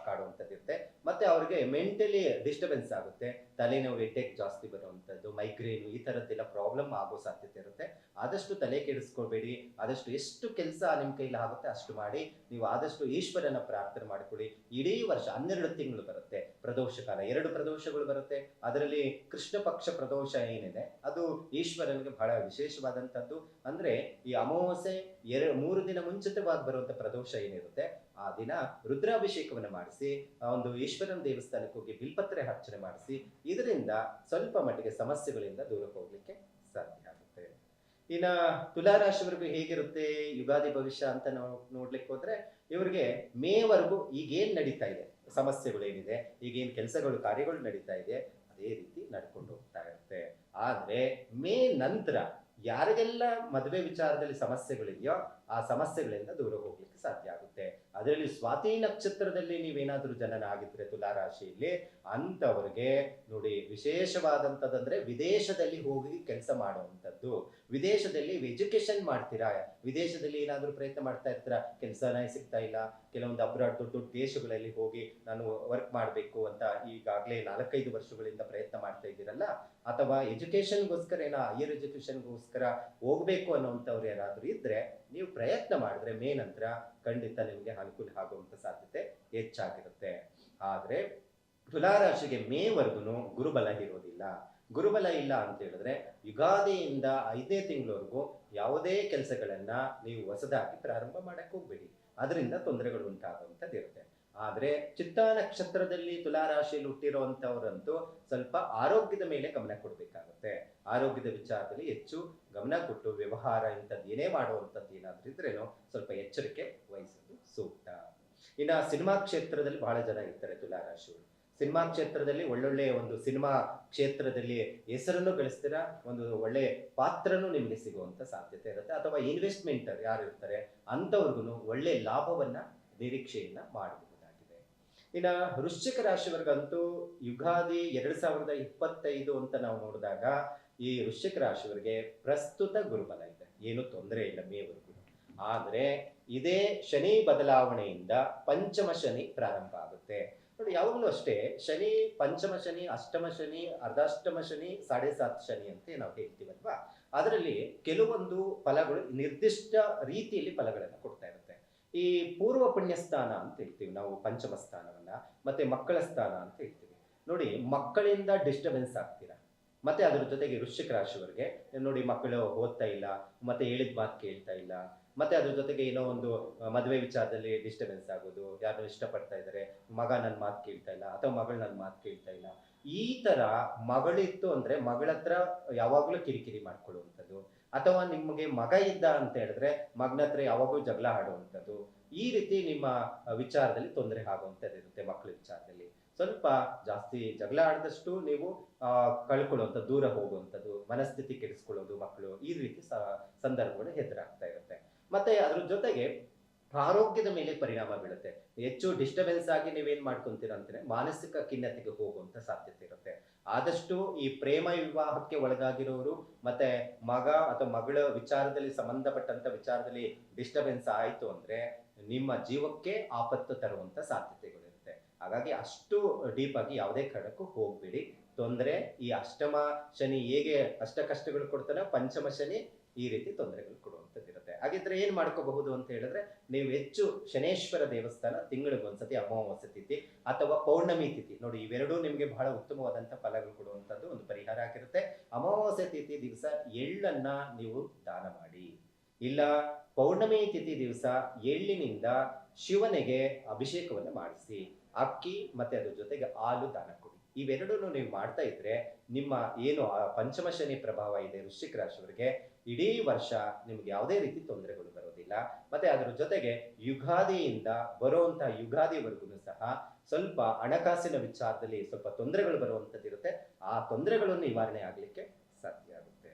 ಕಾಡುವಂಥದ್ದು ಇರುತ್ತೆ. ಮತ್ತೆ ಅವ್ರಿಗೆ ಮೆಂಟಲಿ ಡಿಸ್ಟರ್ಬೆನ್ಸ್ ಆಗುತ್ತೆ, ತಲೆನೋವು, ಹೆಡ್ಡೇಕ್ ಜಾಸ್ತಿ ಬರುವಂಥದ್ದು, ಮೈಗ್ರೇನ್, ಈ ಥರದ್ದೆಲ್ಲ ಪ್ರಾಬ್ಲಮ್ ಆಗೋ ಸಾಧ್ಯತೆ ಇರುತ್ತೆ. ಆದಷ್ಟು ತಲೆ ಕೆಡಿಸ್ಕೊಳ್ಬೇಡಿ. ಆದಷ್ಟು ಎಷ್ಟು ಕೆಲಸ ನಿಮ್ಮ ಕೈಲಿ ಆಗುತ್ತೆ ಅಷ್ಟು ಮಾಡಿ. ನೀವು ಆದಷ್ಟು ಈಶ್ವರನ ಪ್ರಾರ್ಥನೆ ಮಾಡಿಕೊಳ್ಳಿ. ಇಡೀ ವರ್ಷ 12 ತಿಂಗಳು ಬರುತ್ತೆ ಪ್ರದೋಷ ಕಾಲ, 2 ಪ್ರದೋಷಗಳು ಬರುತ್ತೆ. ಅದರಲ್ಲಿ ಕೃಷ್ಣ ಪಕ್ಷ ಪ್ರದೋಷ ಏನಿದೆ ಅದು ಈಶ್ವರನಿಗೆ ಬಹಳ ವಿಶೇಷವಾದಂಥದ್ದು. ಅಂದ್ರೆ ಈ ಅಮಾವಾಸ್ಯೆ 3 ದಿನ ಮುಂಚಿತವಾಗಿ ಬರುವಂತ ಪ್ರದೋಷ ಏನಿರುತ್ತೆ ಆ ದಿನ ರುದ್ರಾಭಿಷೇಕವನ್ನು ಮಾಡಿಸಿ ಒಂದು ಈಶ್ವರನ ದೇವಸ್ಥಾನಕ್ಕೆ ಹೋಗಿ ಬಿಲ್ಪತ್ರೆ ಅರ್ಚನೆ ಮಾಡಿಸಿ, ಇದರಿಂದ ಸ್ವಲ್ಪ ಮಟ್ಟಿಗೆ ಸಮಸ್ಯೆಗಳಿಂದ ದೂರ ಹೋಗ್ಲಿಕ್ಕೆ ಸಾಧ್ಯ ಆಗುತ್ತೆ. ಇನ್ನ ತುಲಾರಾಶಿವರೆಗೂ ಹೇಗಿರುತ್ತೆ ಯುಗಾದಿ ಭವಿಷ್ಯ ಅಂತ ನಾವು ನೋಡ್ಲಿಕ್ಕೆ ಹೋದ್ರೆ ಇವರಿಗೆ ಮೇವರೆಗೂ ಈಗೇನ್ ನಡೀತಾ ಇದೆ, ಸಮಸ್ಯೆಗಳು ಏನಿದೆ, ಈಗೇನ್ ಕೆಲಸಗಳು ಕಾರ್ಯಗಳು ನಡೀತಾ ಇದೆ ಅದೇ ರೀತಿ ನಡ್ಕೊಂಡು ಹೋಗ್ತಾ ಇರುತ್ತೆ. ಆದ್ರೆ ಮೇ ನಂತರ ಯಾರಿಗೆಲ್ಲ ಮದುವೆ ವಿಚಾರದಲ್ಲಿ ಸಮಸ್ಯೆಗಳಿದೆಯೋ ಆ ಸಮಸ್ಯೆಗಳಿಂದ ದೂರ ಹೋಗ್ಲಿಕ್ಕೆ ಸಾಧ್ಯ ಆಗುತ್ತೆ. ಅದರಲ್ಲಿ ಸ್ವಾತಿ ನಕ್ಷತ್ರದಲ್ಲಿ ನೀವೇನಾದ್ರೂ ಜನನ ಆಗಿದ್ರೆ ತುಲಾರಾಶಿಯಲ್ಲಿ ಅಂತವರಿಗೆ ನೋಡಿ ವಿಶೇಷವಾದಂಥದ್ದಂದ್ರೆ ವಿದೇಶದಲ್ಲಿ ಹೋಗಿ ಕೆಲಸ ಮಾಡುವಂಥದ್ದು. ವಿದೇಶದಲ್ಲಿ ಎಜುಕೇಶನ್ ಮಾಡ್ತೀರಾ, ವಿದೇಶದಲ್ಲಿ ಏನಾದ್ರೂ ಪ್ರಯತ್ನ ಮಾಡ್ತಾ ಇರ್ತೀರಾ, ಕೆಲಸನೇ ಸಿಗ್ತಾ ಇಲ್ಲ, ಕೆಲವೊಂದು ಅಬ್ರಾಡ್ ದೊಡ್ಡ ದೊಡ್ಡ ದೇಶಗಳಲ್ಲಿ ಹೋಗಿ ನಾನು ವರ್ಕ್ ಮಾಡಬೇಕು ಅಂತ ಈಗಾಗಲೇ 4-5 ವರ್ಷಗಳಿಂದ ಪ್ರಯತ್ನ ಮಾಡ್ತಾ ಇದ್ದೀರಲ್ಲ, ಅಥವಾ ಎಜುಕೇಶನ್ಗೋಸ್ಕರ ಹೈಯರ್ ಎಜುಕೇಶನ್ಗೋಸ್ಕರ ಹೋಗ್ಬೇಕು ಅನ್ನೋಂಥವ್ರು ಯಾರಾದ್ರೂ ಇದ್ರೆ ನೀವು ಪ್ರಯತ್ನ ಮಾಡಿದ್ರೆ ಮೇ ನಂತರ ಖಂಡಿತ ನಿಮಗೆ ಅನುಕೂಲ ಆಗುವಂತ ಸಾಧ್ಯತೆ ಹೆಚ್ಚಾಗಿರುತ್ತೆ. ಆದ್ರೆ ತುಲಾರಾಶಿಗೆ ಮೇವರೆಗೂ ಗುರುಬಲ ಇರೋದಿಲ್ಲ. ಗುರುಬಲ ಇಲ್ಲ ಅಂತ ಹೇಳಿದ್ರೆ ಯುಗಾದಿಯಿಂದ 5ನೇ ತಿಂಗಳವರೆಗೂ ಯಾವುದೇ ಕೆಲಸಗಳನ್ನ ನೀವು ಹೊಸದಾಗಿ ಪ್ರಾರಂಭ ಮಾಡಕ್ ಹೋಗ್ಬೇಡಿ, ಅದರಿಂದ ತೊಂದರೆಗಳು ಉಂಟಾಗುವಂಥದ್ದು ಇರುತ್ತೆ. ಆದ್ರೆ ಚಿತ್ತಾ ನಕ್ಷತ್ರದಲ್ಲಿ ತುಲಾರಾಶಿಯಲ್ಲಿ ಹುಟ್ಟಿರುವಂತವರಂತೂ ಸ್ವಲ್ಪ ಆರೋಗ್ಯದ ಮೇಲೆ ಗಮನ ಕೊಡ್ಬೇಕಾಗುತ್ತೆ. ಆರೋಗ್ಯದ ವಿಚಾರದಲ್ಲಿ ಹೆಚ್ಚು ಗಮನ ಕೊಟ್ಟು ವ್ಯವಹಾರ ಇಂಥದ್ದು ಏನೇ ಮಾಡುವಂಥದ್ದು ಏನಾದ್ರೂ ಇದ್ರೇನು ಸ್ವಲ್ಪ ಎಚ್ಚರಿಕೆ ವಹಿಸೋದು ಸೂಕ್ತ. ಇನ್ನ ಸಿನಿಮಾ ಕ್ಷೇತ್ರದಲ್ಲಿ ಬಹಳ ಜನ ಇರ್ತಾರೆ ತುಲಾರಾಶಿಯವರು. ಸಿನಿಮಾ ಕ್ಷೇತ್ರದಲ್ಲಿ ಒಳ್ಳೊಳ್ಳೆ ಒಂದು ಸಿನಿಮಾ ಕ್ಷೇತ್ರದಲ್ಲಿ ಹೆಸರನ್ನು ಗಳಿಸ್ತೀರಾ, ಒಂದು ಒಳ್ಳೆ ಪಾತ್ರನೂ ನಿಮಗೆ ಸಿಗುವಂತ ಸಾಧ್ಯತೆ ಇರುತ್ತೆ. ಅಥವಾ ಇನ್ವೆಸ್ಟ್ಮೆಂಟ್ ಯಾರು ಇರ್ತಾರೆ ಅಂಥವ್ರಿಗೂ ಒಳ್ಳೆ ಲಾಭವನ್ನ ನಿರೀಕ್ಷೆಯನ್ನ ಮಾಡಬಹುದಾಗಿದೆ. ಇನ್ನ ವೃಶ್ಚಿಕ ರಾಶಿಯವರಿಗಂತೂ ಯುಗಾದಿ 2025 ಅಂತ ನಾವು ನೋಡಿದಾಗ ಈ ವೃಶ್ಚಿಕ ರಾಶಿಯವರಿಗೆ ಪ್ರಸ್ತುತ ಗುರುಬಲ ಇದೆ, ಏನು ತೊಂದರೆ ಇಲ್ಲ ಮೇವರೆಗೂ. ಆದ್ರೆ ಇದೇ ಶನಿ ಬದಲಾವಣೆಯಿಂದ ಪಂಚಮ ಶನಿ ಪ್ರಾರಂಭ ಆಗುತ್ತೆ. ನೋಡಿ ಯಾವಾಗಲೂ ಅಷ್ಟೇ ಶನಿ, ಪಂಚಮ ಶನಿ, ಅಷ್ಟಮ ಶನಿ, ಅರ್ಧಾಷ್ಟಮ ಶನಿ, 7.5 ಶನಿ ಅಂತ ನಾವು ಹೇಳ್ತೀವಲ್ವಾ, ಅದರಲ್ಲಿ ಕೆಲವೊಂದು ಫಲಗಳು ನಿರ್ದಿಷ್ಟ ರೀತಿಯಲ್ಲಿ ಫಲಗಳನ್ನು ಕೊಡ್ತಾ ಇರುತ್ತೆ. ಈ ಪೂರ್ವ ಪುಣ್ಯ ಸ್ಥಾನ ಅಂತ ಹೇಳ್ತೀವಿ ನಾವು ಪಂಚಮ ಸ್ಥಾನವನ್ನ, ಮತ್ತೆ ಮಕ್ಕಳ ಸ್ಥಾನ ಅಂತ ಹೇಳ್ತೀವಿ. ನೋಡಿ ಮಕ್ಕಳಿಂದ ಡಿಸ್ಟರ್ಬೆನ್ಸ್ ಆಗ್ತೀರಾ, ಮತ್ತೆ ಅದ್ರ ಜೊತೆಗೆ ವೃಶ್ಚಿಕ ರಾಶಿಯವರಿಗೆ ನೋಡಿ ಮಕ್ಕಳು ಓದ್ತಾ ಇಲ್ಲ, ಮತ್ತೆ ಹೇಳಿದ ಮಾತು ಕೇಳ್ತಾ ಇಲ್ಲ, ಮತ್ತೆ ಅದ್ರ ಜೊತೆಗೆ ಏನೋ ಒಂದು ಮದುವೆ ವಿಚಾರದಲ್ಲಿ ಡಿಸ್ಟರ್ಬೆನ್ಸ್ ಆಗೋದು, ಯಾರು ಇಷ್ಟಪಡ್ತಾ ಇದ್ದಾರೆ, ಮಗ ನನ್ನ ಮಾತು ಕೇಳ್ತಾ ಇಲ್ಲ ಅಥವಾ ಮಗಳು ನನ್ನ ಮಾತು ಕೇಳ್ತಾ ಇಲ್ಲ, ಈ ತರ ಮಗಳಿತ್ತು ಅಂದ್ರೆ ಮಗಳ ಹತ್ರ ಯಾವಾಗ್ಲೂ ಕಿರಿಕಿರಿ ಮಾಡ್ಕೊಳ್ಳುವಂಥದ್ದು, ಅಥವಾ ನಿಮಗೆ ಮಗ ಇದ್ದ ಅಂತ ಹೇಳಿದ್ರೆ ಮಗನ ಹತ್ರ ಯಾವಾಗಲೂ ಜಗಳ ಆಡುವಂಥದ್ದು, ಈ ರೀತಿ ನಿಮ್ಮ ವಿಚಾರದಲ್ಲಿ ತೊಂದರೆ ಆಗುವಂಥದ್ದು ಇರುತ್ತೆ. ಮಕ್ಕಳ ವಿಚಾರದಲ್ಲಿ ಸ್ವಲ್ಪ ಜಾಸ್ತಿ ಜಗಳ ಆಡಿದಷ್ಟು ನೀವು ಕಳ್ಕೊಳ್ಳುವಂಥದ್ದು, ದೂರ ಹೋಗುವಂಥದ್ದು, ಮನಸ್ಥಿತಿ ಕೆಡಿಸ್ಕೊಳ್ಳೋದು ಮಕ್ಕಳು, ಈ ರೀತಿ ಸಂದರ್ಭಗಳು ಎದುರಾಗ್ತಾ ಇರುತ್ತೆ. ಮತ್ತೆ ಅದ್ರ ಜೊತೆಗೆ ಆರೋಗ್ಯದ ಮೇಲೆ ಪರಿಣಾಮ ಬೀಳುತ್ತೆ. ಹೆಚ್ಚು ಡಿಸ್ಟರ್ಬೆನ್ಸ್ ಆಗಿ ನೀವೇನ್ ಮಾಡ್ಕೊಂತೀರ ಅಂತಾನೆ ಮಾನಸಿಕ ಖಿನ್ನತೆಗೆ ಹೋಗುವಂತ ಸಾಧ್ಯತೆ ಇರುತ್ತೆ. ಆದಷ್ಟು ಈ ಪ್ರೇಮ ವಿವಾಹಕ್ಕೆ ಒಳಗಾಗಿರೋರು ಮತ್ತೆ ಮಗ ಅಥವಾ ಮಗಳ ವಿಚಾರದಲ್ಲಿ ಸಂಬಂಧಪಟ್ಟಂತ ವಿಚಾರದಲ್ಲಿ ಡಿಸ್ಟರ್ಬೆನ್ಸ್ ಆಯ್ತು ಅಂದ್ರೆ ನಿಮ್ಮ ಜೀವಕ್ಕೆ ಆಪತ್ತು ತರುವಂತ ಸಾಧ್ಯತೆಗಳಿರುತ್ತೆ. ಹಾಗಾಗಿ ಅಷ್ಟು ಡೀಪ್ ಆಗಿ ಯಾವುದೇ ಕಾರಣಕ್ಕೂ ಹೋಗ್ಬೇಡಿ. ತೊಂದರೆ ಈ ಅಷ್ಟಮ ಶನಿ ಹೇಗೆ ಅಷ್ಟ ಕಷ್ಟಗಳು ಕೊಡ್ತಾನೆ, ಪಂಚಮ ಶನಿ ಈ ರೀತಿ ತೊಂದರೆಗಳು ಕೊಡುವಂಥದ್ದಿರುತ್ತೆ. ಹಾಗಿದ್ರೆ ಏನ್ ಮಾಡ್ಕೋಬಹುದು ಅಂತ ಹೇಳಿದ್ರೆ, ನೀವು ಹೆಚ್ಚು ಶನೇಶ್ವರ ದೇವಸ್ಥಾನ ತಿಂಗಳಿಗೊಂದ್ಸತಿ ಅಮಾವಾಸ್ಯೆ ತಿಥಿ ಅಥವಾ ಪೌರ್ಣಮಿ ತಿಥಿ ನೋಡಿ, ಇವೆರಡೂ ನಿಮಗೆ ಬಹಳ ಉತ್ತಮವಾದಂಥ ಫಲಗಳು ಕೊಡುವಂಥದ್ದು ಒಂದು ಪರಿಹಾರ ಆಗಿರುತ್ತೆ. ಅಮಾವಾಸ್ಯೆ ತಿಥಿ ದಿವಸ ಎಳ್ಳನ್ನ ನೀವು ದಾನ ಮಾಡಿ, ಇಲ್ಲ ಪೌರ್ಣಮಿ ತಿಥಿ ದಿವಸ ಎಳ್ಳಿನಿಂದ ಶಿವನಿಗೆ ಅಭಿಷೇಕವನ್ನು ಮಾಡಿಸಿ, ಅಕ್ಕಿ ಮತ್ತೆ ಅದ್ರ ಜೊತೆಗೆ ಹಾಲು ದಾನ ಕೊಡಿ. ಇವೆರಡೂ ನೀವು ಮಾಡ್ತಾ ಇದ್ರೆ ನಿಮ್ಮ ಏನು ಆ ಪಂಚಮ ಶನಿ ಪ್ರಭಾವ ಇದೆ ವೃಶ್ಚಿಕ ರಾಶಿಯವರಿಗೆ, ಇಡೀ ವರ್ಷ ನಿಮ್ಗೆ ಯಾವುದೇ ರೀತಿ ತೊಂದರೆಗಳು ಬರೋದಿಲ್ಲ. ಮತ್ತೆ ಅದ್ರ ಜೊತೆಗೆ ಯುಗಾದಿಯಿಂದ ಬರುವಂತಹ ಯುಗಾದಿವರೆಗೂ ಸಹ ಸ್ವಲ್ಪ ಹಣಕಾಸಿನ ವಿಚಾರದಲ್ಲಿ ಸ್ವಲ್ಪ ತೊಂದರೆಗಳು ಬರುವಂತದ್ದಿರುತ್ತೆ. ಆ ತೊಂದರೆಗಳು ನಿವಾರಣೆ ಆಗ್ಲಿಕ್ಕೆ ಸಾಧ್ಯ ಆಗುತ್ತೆ.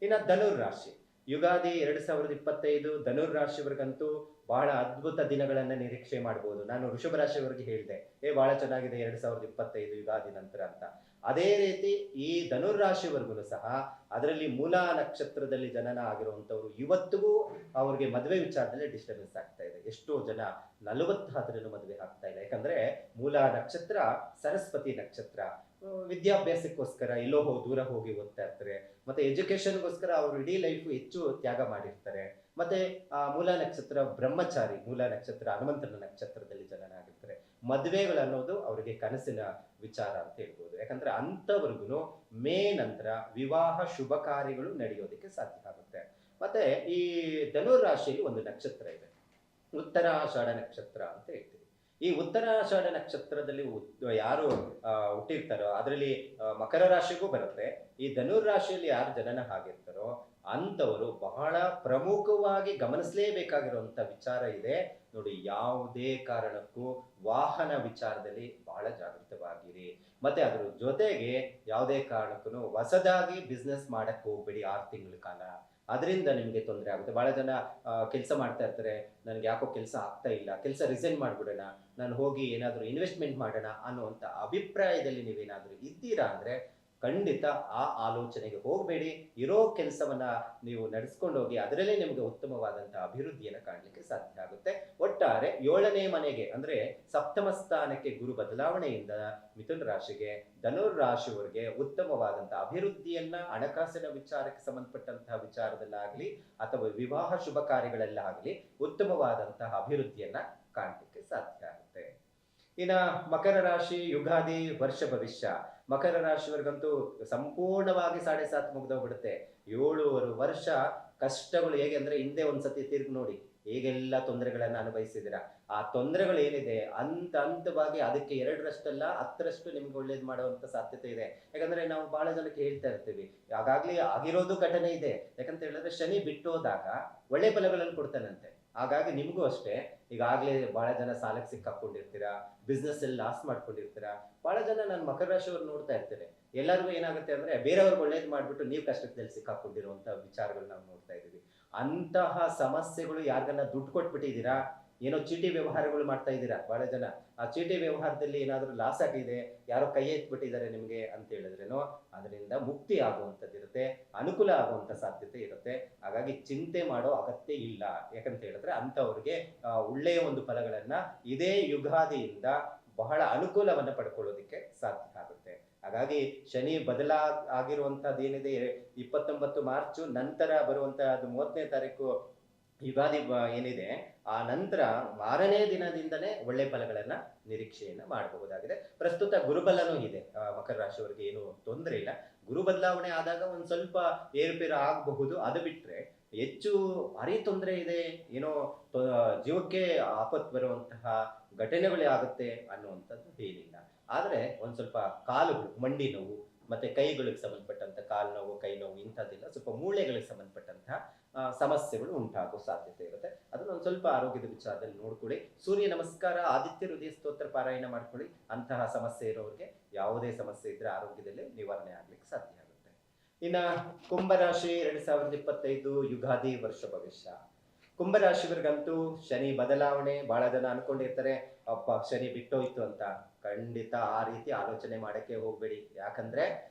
ಇನ್ನು ಧನುರ್ ರಾಶಿ, ಯುಗಾದಿ 2025 ಧನುರ್ ರಾಶಿಯವರಿಗಂತೂ ಬಹಳ ಅದ್ಭುತ ದಿನಗಳನ್ನ ನಿರೀಕ್ಷೆ ಮಾಡಬಹುದು. ನಾನು ವೃಷಭ ರಾಶಿಯವರಿಗೆ ಹೇಳಿದೆ, ಬಹಳ ಚೆನ್ನಾಗಿದೆ 2025 ಯುಗಾದಿ ನಂತರ ಅಂತ. ಅದೇ ರೀತಿ ಈ ಧನುರ್ ರಾಶಿವರೆಗೂ ಸಹ ಅದರಲ್ಲಿ ಮೂಲ ನಕ್ಷತ್ರದಲ್ಲಿ ಜನನ ಆಗಿರುವಂತವ್ರು ಇವತ್ತಿಗೂ ಅವ್ರಿಗೆ ಮದುವೆ ವಿಚಾರದಲ್ಲಿ ಡಿಸ್ಟರ್ಬೆನ್ಸ್ ಆಗ್ತಾ ಇದೆ. ಎಷ್ಟೋ ಜನ 40 ಆದ್ರೂ ಮದುವೆ ಆಗ್ತಾ ಇಲ್ಲ. ಯಾಕಂದ್ರೆ ಮೂಲ ನಕ್ಷತ್ರ ಸರಸ್ವತಿ ನಕ್ಷತ್ರ. ವಿದ್ಯಾಭ್ಯಾಸಕ್ಕೋಸ್ಕರ ಎಲ್ಲೋ ದೂರ ಹೋಗಿ ಓದ್ತಾ ಇರ್ತಾರೆ, ಮತ್ತೆ ಎಜುಕೇಶನ್ಗೋಸ್ಕರ ಅವ್ರು ಇಡೀ ಲೈಫ್ ಹೆಚ್ಚು ತ್ಯಾಗ ಮಾಡಿರ್ತಾರೆ. ಮತ್ತೆ ಆ ಮೂಲ ನಕ್ಷತ್ರ ಬ್ರಹ್ಮಚಾರಿ, ಮೂಲ ನಕ್ಷತ್ರ ಹನುಮಂತನ ನಕ್ಷತ್ರದಲ್ಲಿ ಜನನ ಆಗಿರ್ತಾರೆ. ಮದುವೆಗಳು ಅನ್ನೋದು ಅವರಿಗೆ ಕನಸಿನ ವಿಚಾರ ಅಂತ ಹೇಳ್ಬೋದು. ಯಾಕಂದ್ರೆ ಅಂತವರೆಗೂ ಮೇ ನಂತರ ವಿವಾಹ ಶುಭ ಕಾರ್ಯಗಳು ನಡೆಯೋದಕ್ಕೆ ಸಾಧ್ಯ ಆಗುತ್ತೆ. ಮತ್ತೆ ಈ ಧನುರ್ ರಾಶಿಯಲ್ಲಿ ಒಂದು ನಕ್ಷತ್ರ ಇದೆ, ಉತ್ತರಾಷಾಢ ನಕ್ಷತ್ರ ಅಂತ ಹೇಳ್ತೀವಿ. ಈ ಉತ್ತರಾಷಾಢ ನಕ್ಷತ್ರದಲ್ಲಿ ಯಾರು ಹುಟ್ಟಿರ್ತಾರೋ ಅದರಲ್ಲಿ ಮಕರ ರಾಶಿಗೂ ಬರುತ್ತೆ. ಈ ಧನುರ್ ರಾಶಿಯಲ್ಲಿ ಯಾರು ಜನನ ಆಗಿರ್ತಾರೋ ಅಂತವರು ಬಹಳ ಪ್ರಮುಖವಾಗಿ ಗಮನಿಸಲೇಬೇಕಾಗಿರುವಂತ ವಿಚಾರ ಇದೆ ನೋಡಿ. ಯಾವುದೇ ಕಾರಣಕ್ಕೂ ವಾಹನ ವಿಚಾರದಲ್ಲಿ ಬಹಳ ಜಾಗೃತವಾಗಿರಿ. ಮತ್ತೆ ಅದ್ರ ಜೊತೆಗೆ ಯಾವುದೇ ಕಾರಣಕ್ಕೂ ಹೊಸದಾಗಿ ಬಿಸ್ನೆಸ್ ಮಾಡಕ್ ಹೋಗ್ಬೇಡಿ 6 ತಿಂಗಳ ಕಾಲ. ಅದರಿಂದ ನಿಮಗೆ ತೊಂದರೆ ಆಗುತ್ತೆ. ಬಹಳ ಜನ ಕೆಲಸ ಮಾಡ್ತಾ ಇರ್ತಾರೆ, ನನಗೆ ಯಾಕೋ ಕೆಲಸ ಆಗ್ತಾ ಇಲ್ಲ, ಕೆಲಸ ರಿಸೈನ್ ಮಾಡ್ಬಿಡೋಣ, ನಾನು ಹೋಗಿ ಏನಾದರೂ ಇನ್ವೆಸ್ಟ್ಮೆಂಟ್ ಮಾಡೋಣ ಅನ್ನುವಂಥ ಅಭಿಪ್ರಾಯದಲ್ಲಿ ನೀವೇನಾದರೂ ಇದ್ದೀರಾ ಅಂದ್ರೆ ಖಂಡಿತ ಆ ಆಲೋಚನೆಗೆ ಹೋಗಬೇಡಿ. ಇರೋ ಕೆಲಸವನ್ನ ನೀವು ನಡೆಸ್ಕೊಂಡು ಹೋಗಿ, ಅದರಲ್ಲೇ ನಿಮಗೆ ಉತ್ತಮವಾದಂತಹ ಅಭಿವೃದ್ಧಿಯನ್ನು ಕಾಣಲಿಕ್ಕೆ ಸಾಧ್ಯ ಆಗುತ್ತೆ. ಒಟ್ಟಾರೆ 7ನೇ ಮನೆಗೆ ಅಂದ್ರೆ ಸಪ್ತಮ ಸ್ಥಾನಕ್ಕೆ ಗುರು ಬದಲಾವಣೆಯಿಂದ ಮಿಥುನ ರಾಶಿಗೆ, ಧನುರ್ ರಾಶಿಯವರಿಗೆ ಉತ್ತಮವಾದಂತಹ ಅಭಿವೃದ್ಧಿಯನ್ನ ಹಣಕಾಸಿನ ವಿಚಾರಕ್ಕೆ ಸಂಬಂಧಪಟ್ಟಂತಹ ವಿಚಾರದಲ್ಲಾಗ್ಲಿ ಅಥವಾ ವಿವಾಹ ಶುಭ ಕಾರ್ಯಗಳಲ್ಲಾಗಲಿ ಉತ್ತಮವಾದಂತಹ ಅಭಿವೃದ್ಧಿಯನ್ನ ಕಾಣಲಿಕ್ಕೆ ಸಾಧ್ಯ ಆಗುತ್ತೆ. ಇನ್ನ ಮಕರ ರಾಶಿ, ಯುಗಾದಿ ವರ್ಷ ಭವಿಷ್ಯ. ಮಕರ ರಾಶಿಯವರಿಗಂತೂ ಸಂಪೂರ್ಣವಾಗಿ 7.5 ಮುಗ್ದೋಗ್ಬಿಡುತ್ತೆ. 7.5 ವರ್ಷ ಕಷ್ಟಗಳು ಹೇಗೆ ಅಂದ್ರೆ, ಹಿಂದೆ ಒಂದ್ಸತಿ ತಿರುಗಿ ನೋಡಿ ಹೇಗೆಲ್ಲ ತೊಂದರೆಗಳನ್ನ ಅನುಭವಿಸಿದಿರಾ. ಆ ತೊಂದರೆಗಳು ಏನಿದೆ ಹಂತವಾಗಿ ಅದಕ್ಕೆ 2ರಷ್ಟಲ್ಲ 10ರಷ್ಟು ನಿಮ್ಗೆ ಒಳ್ಳೇದು ಮಾಡುವಂತ ಸಾಧ್ಯತೆ ಇದೆ. ಯಾಕಂದ್ರೆ ನಾವು ಬಹಳ ಜನಕ್ಕೆ ಹೇಳ್ತಾ ಇರ್ತೀವಿ, ಹಾಗಾಗ್ಲಿ ಆಗಿರೋದು ಘಟನೆ ಇದೆ. ಯಾಕಂತ ಹೇಳಿದ್ರೆ ಶನಿ ಬಿಟ್ಟೋದಾಗ ಒಳ್ಳೆ ಫಲಗಳನ್ನು ಕೊಡ್ತಾನಂತೆ. ಹಾಗಾಗಿ ನಿಮ್ಗೂ ಅಷ್ಟೇ, ಈಗಾಗಲೇ ಬಹಳ ಜನ ಸಾಲಕ್ಕೆ ಸಿಕ್ಕಾಕೊಂಡಿರ್ತೀರಾ, ಬಿಸ್ನೆಸ್ ಅಲ್ಲಿ ಲಾಸ್ ಮಾಡ್ಕೊಂಡಿರ್ತೀರಾ. ಬಹಳ ಜನ ನಾನು ಮಕರ ರಾಶಿಯವ್ರು ನೋಡ್ತಾ ಇರ್ತೇನೆ, ಎಲ್ಲರಿಗೂ ಏನಾಗುತ್ತೆ ಅಂದ್ರೆ ಬೇರೆಯವ್ರಿಗೆ ಒಳ್ಳೇದು ಮಾಡ್ಬಿಟ್ಟು ನೀವು ಕಷ್ಟದಲ್ಲಿ ಸಿಕ್ಕಾಕೊಂಡಿರುವಂತ ವಿಚಾರಗಳು ನಾವು ನೋಡ್ತಾ ಇದೀವಿ. ಅಂತಹ ಸಮಸ್ಯೆಗಳು ಯಾರಿಗನ್ನ ದುಡ್ಡು ಕೊಟ್ಬಿಟ್ಟಿದ್ದೀರಾ, ಏನೋ ಚೀಟಿ ವ್ಯವಹಾರಗಳು ಮಾಡ್ತಾ ಇದ್ದೀರಾ, ಬಹಳ ಜನ ಆ ಚೀಟಿ ವ್ಯವಹಾರದಲ್ಲಿ ಏನಾದರೂ ಲಾಸ್ ಆಗಿದೆ, ಯಾರೋ ಕೈ ಎತ್ಬಿಟ್ಟಿದ್ದಾರೆ ನಿಮ್ಗೆ ಅಂತ ಹೇಳಿದ್ರೇನೋ ಅದರಿಂದ ಮುಕ್ತಿ ಆಗುವಂಥದ್ದಿರುತ್ತೆ, ಅನುಕೂಲ ಆಗುವಂತ ಸಾಧ್ಯತೆ ಇರುತ್ತೆ. ಹಾಗಾಗಿ ಚಿಂತೆ ಮಾಡೋ ಅಗತ್ಯ ಇಲ್ಲ. ಯಾಕಂತ ಹೇಳಿದ್ರೆ ಅಂತವ್ರಿಗೆ ಒಳ್ಳೆಯ ಒಂದು ಫಲಗಳನ್ನ ಇದೇ ಯುಗಾದಿಯಿಂದ ಬಹಳ ಅನುಕೂಲವನ್ನ ಪಡ್ಕೊಳ್ಳೋದಿಕ್ಕೆ ಸಾಧ್ಯ ಆಗುತ್ತೆ. ಹಾಗಾಗಿ ಶನಿ ಆಗಿರುವಂತಹದ್ದು ಏನಿದೆ 29 ಮಾರ್ಚ್ ನಂತರ ಬರುವಂತಹ 30ನೇ ತಾರೀಕು ಯುಗಾದಿ ಏನಿದೆ, ಆ ನಂತರ 6ನೇ ದಿನದಿಂದನೇ ಒಳ್ಳೆ ಫಲಗಳನ್ನ ನಿರೀಕ್ಷೆಯನ್ನ ಮಾಡಬಹುದಾಗಿದೆ. ಪ್ರಸ್ತುತ ಗುರುಬಲನೂ ಇದೆ, ಮಕರ ರಾಶಿಯವರಿಗೆ ಏನು ತೊಂದರೆ ಇಲ್ಲ. ಗುರು ಬದಲಾವಣೆ ಆದಾಗ ಒಂದ್ ಸ್ವಲ್ಪ ಏರುಪೇರು ಆಗಬಹುದು. ಅದು ಬಿಟ್ರೆ ಹೆಚ್ಚು ಭಾರಿ ತೊಂದರೆ ಇದೆ, ಏನೋ ಜೀವಕ್ಕೆ ಆಪತ್ತು ಬರುವಂತಹ ಘಟನೆಗಳೇ ಆಗುತ್ತೆ ಅನ್ನುವಂಥದ್ದು ಏನಿಲ್ಲ. ಆದ್ರೆ ಒಂದ್ ಸ್ವಲ್ಪ ಕಾಲುಗಳು, ಮಂಡಿ ನೋವು ಮತ್ತೆ ಕೈಗಳಿಗೆ ಸಂಬಂಧಪಟ್ಟಂತ ಕಾಲು ನೋವು, ಕೈ ನೋವು ಇಂಥದ್ದಿಲ್ಲ, ಸ್ವಲ್ಪ ಮೂಳೆಗಳಿಗೆ ಸಂಬಂಧಪಟ್ಟಂತಹ ಸಮಸ್ಯೆಗಳು ಉಂಟಾಗೋ ಸಾಧ್ಯತೆ ಇರುತ್ತೆ. ಅದನ್ನ ಒಂದ್ ಸ್ವಲ್ಪ ಆರೋಗ್ಯದ ವಿಚಾರದಲ್ಲಿ ನೋಡ್ಕೊಳ್ಳಿ. ಸೂರ್ಯ ನಮಸ್ಕಾರ, ಆದಿತ್ಯ ಹೃದಯ ಸ್ತೋತ್ರ ಪಾರಾಯಣ ಮಾಡ್ಕೊಳ್ಳಿ. ಅಂತಹ ಸಮಸ್ಯೆ ಇರೋರಿಗೆ ಯಾವುದೇ ಸಮಸ್ಯೆ ಇದ್ರೆ ಆರೋಗ್ಯದಲ್ಲಿ ನಿವಾರಣೆ ಆಗ್ಲಿಕ್ಕೆ ಸಾಧ್ಯ ಆಗುತ್ತೆ. ಇನ್ನ ಕುಂಭರಾಶಿ 2025 ಯುಗಾದಿ ವರ್ಷ ಭವಿಷ್ಯ. ಕುಂಭರಾಶಿಯವರಿಗಂತೂ ಶನಿ ಬದಲಾವಣೆ, ಬಹಳ ಜನ ಅನ್ಕೊಂಡಿರ್ತಾರೆ ಅಪ್ಪ ಶನಿ ಬಿಟ್ಟೋಯ್ತು ಅಂತ. ಖಂಡಿತ ಆ ರೀತಿ ಆಲೋಚನೆ ಮಾಡಕ್ಕೆ ಹೋಗ್ಬೇಡಿ. ಯಾಕಂದ್ರೆ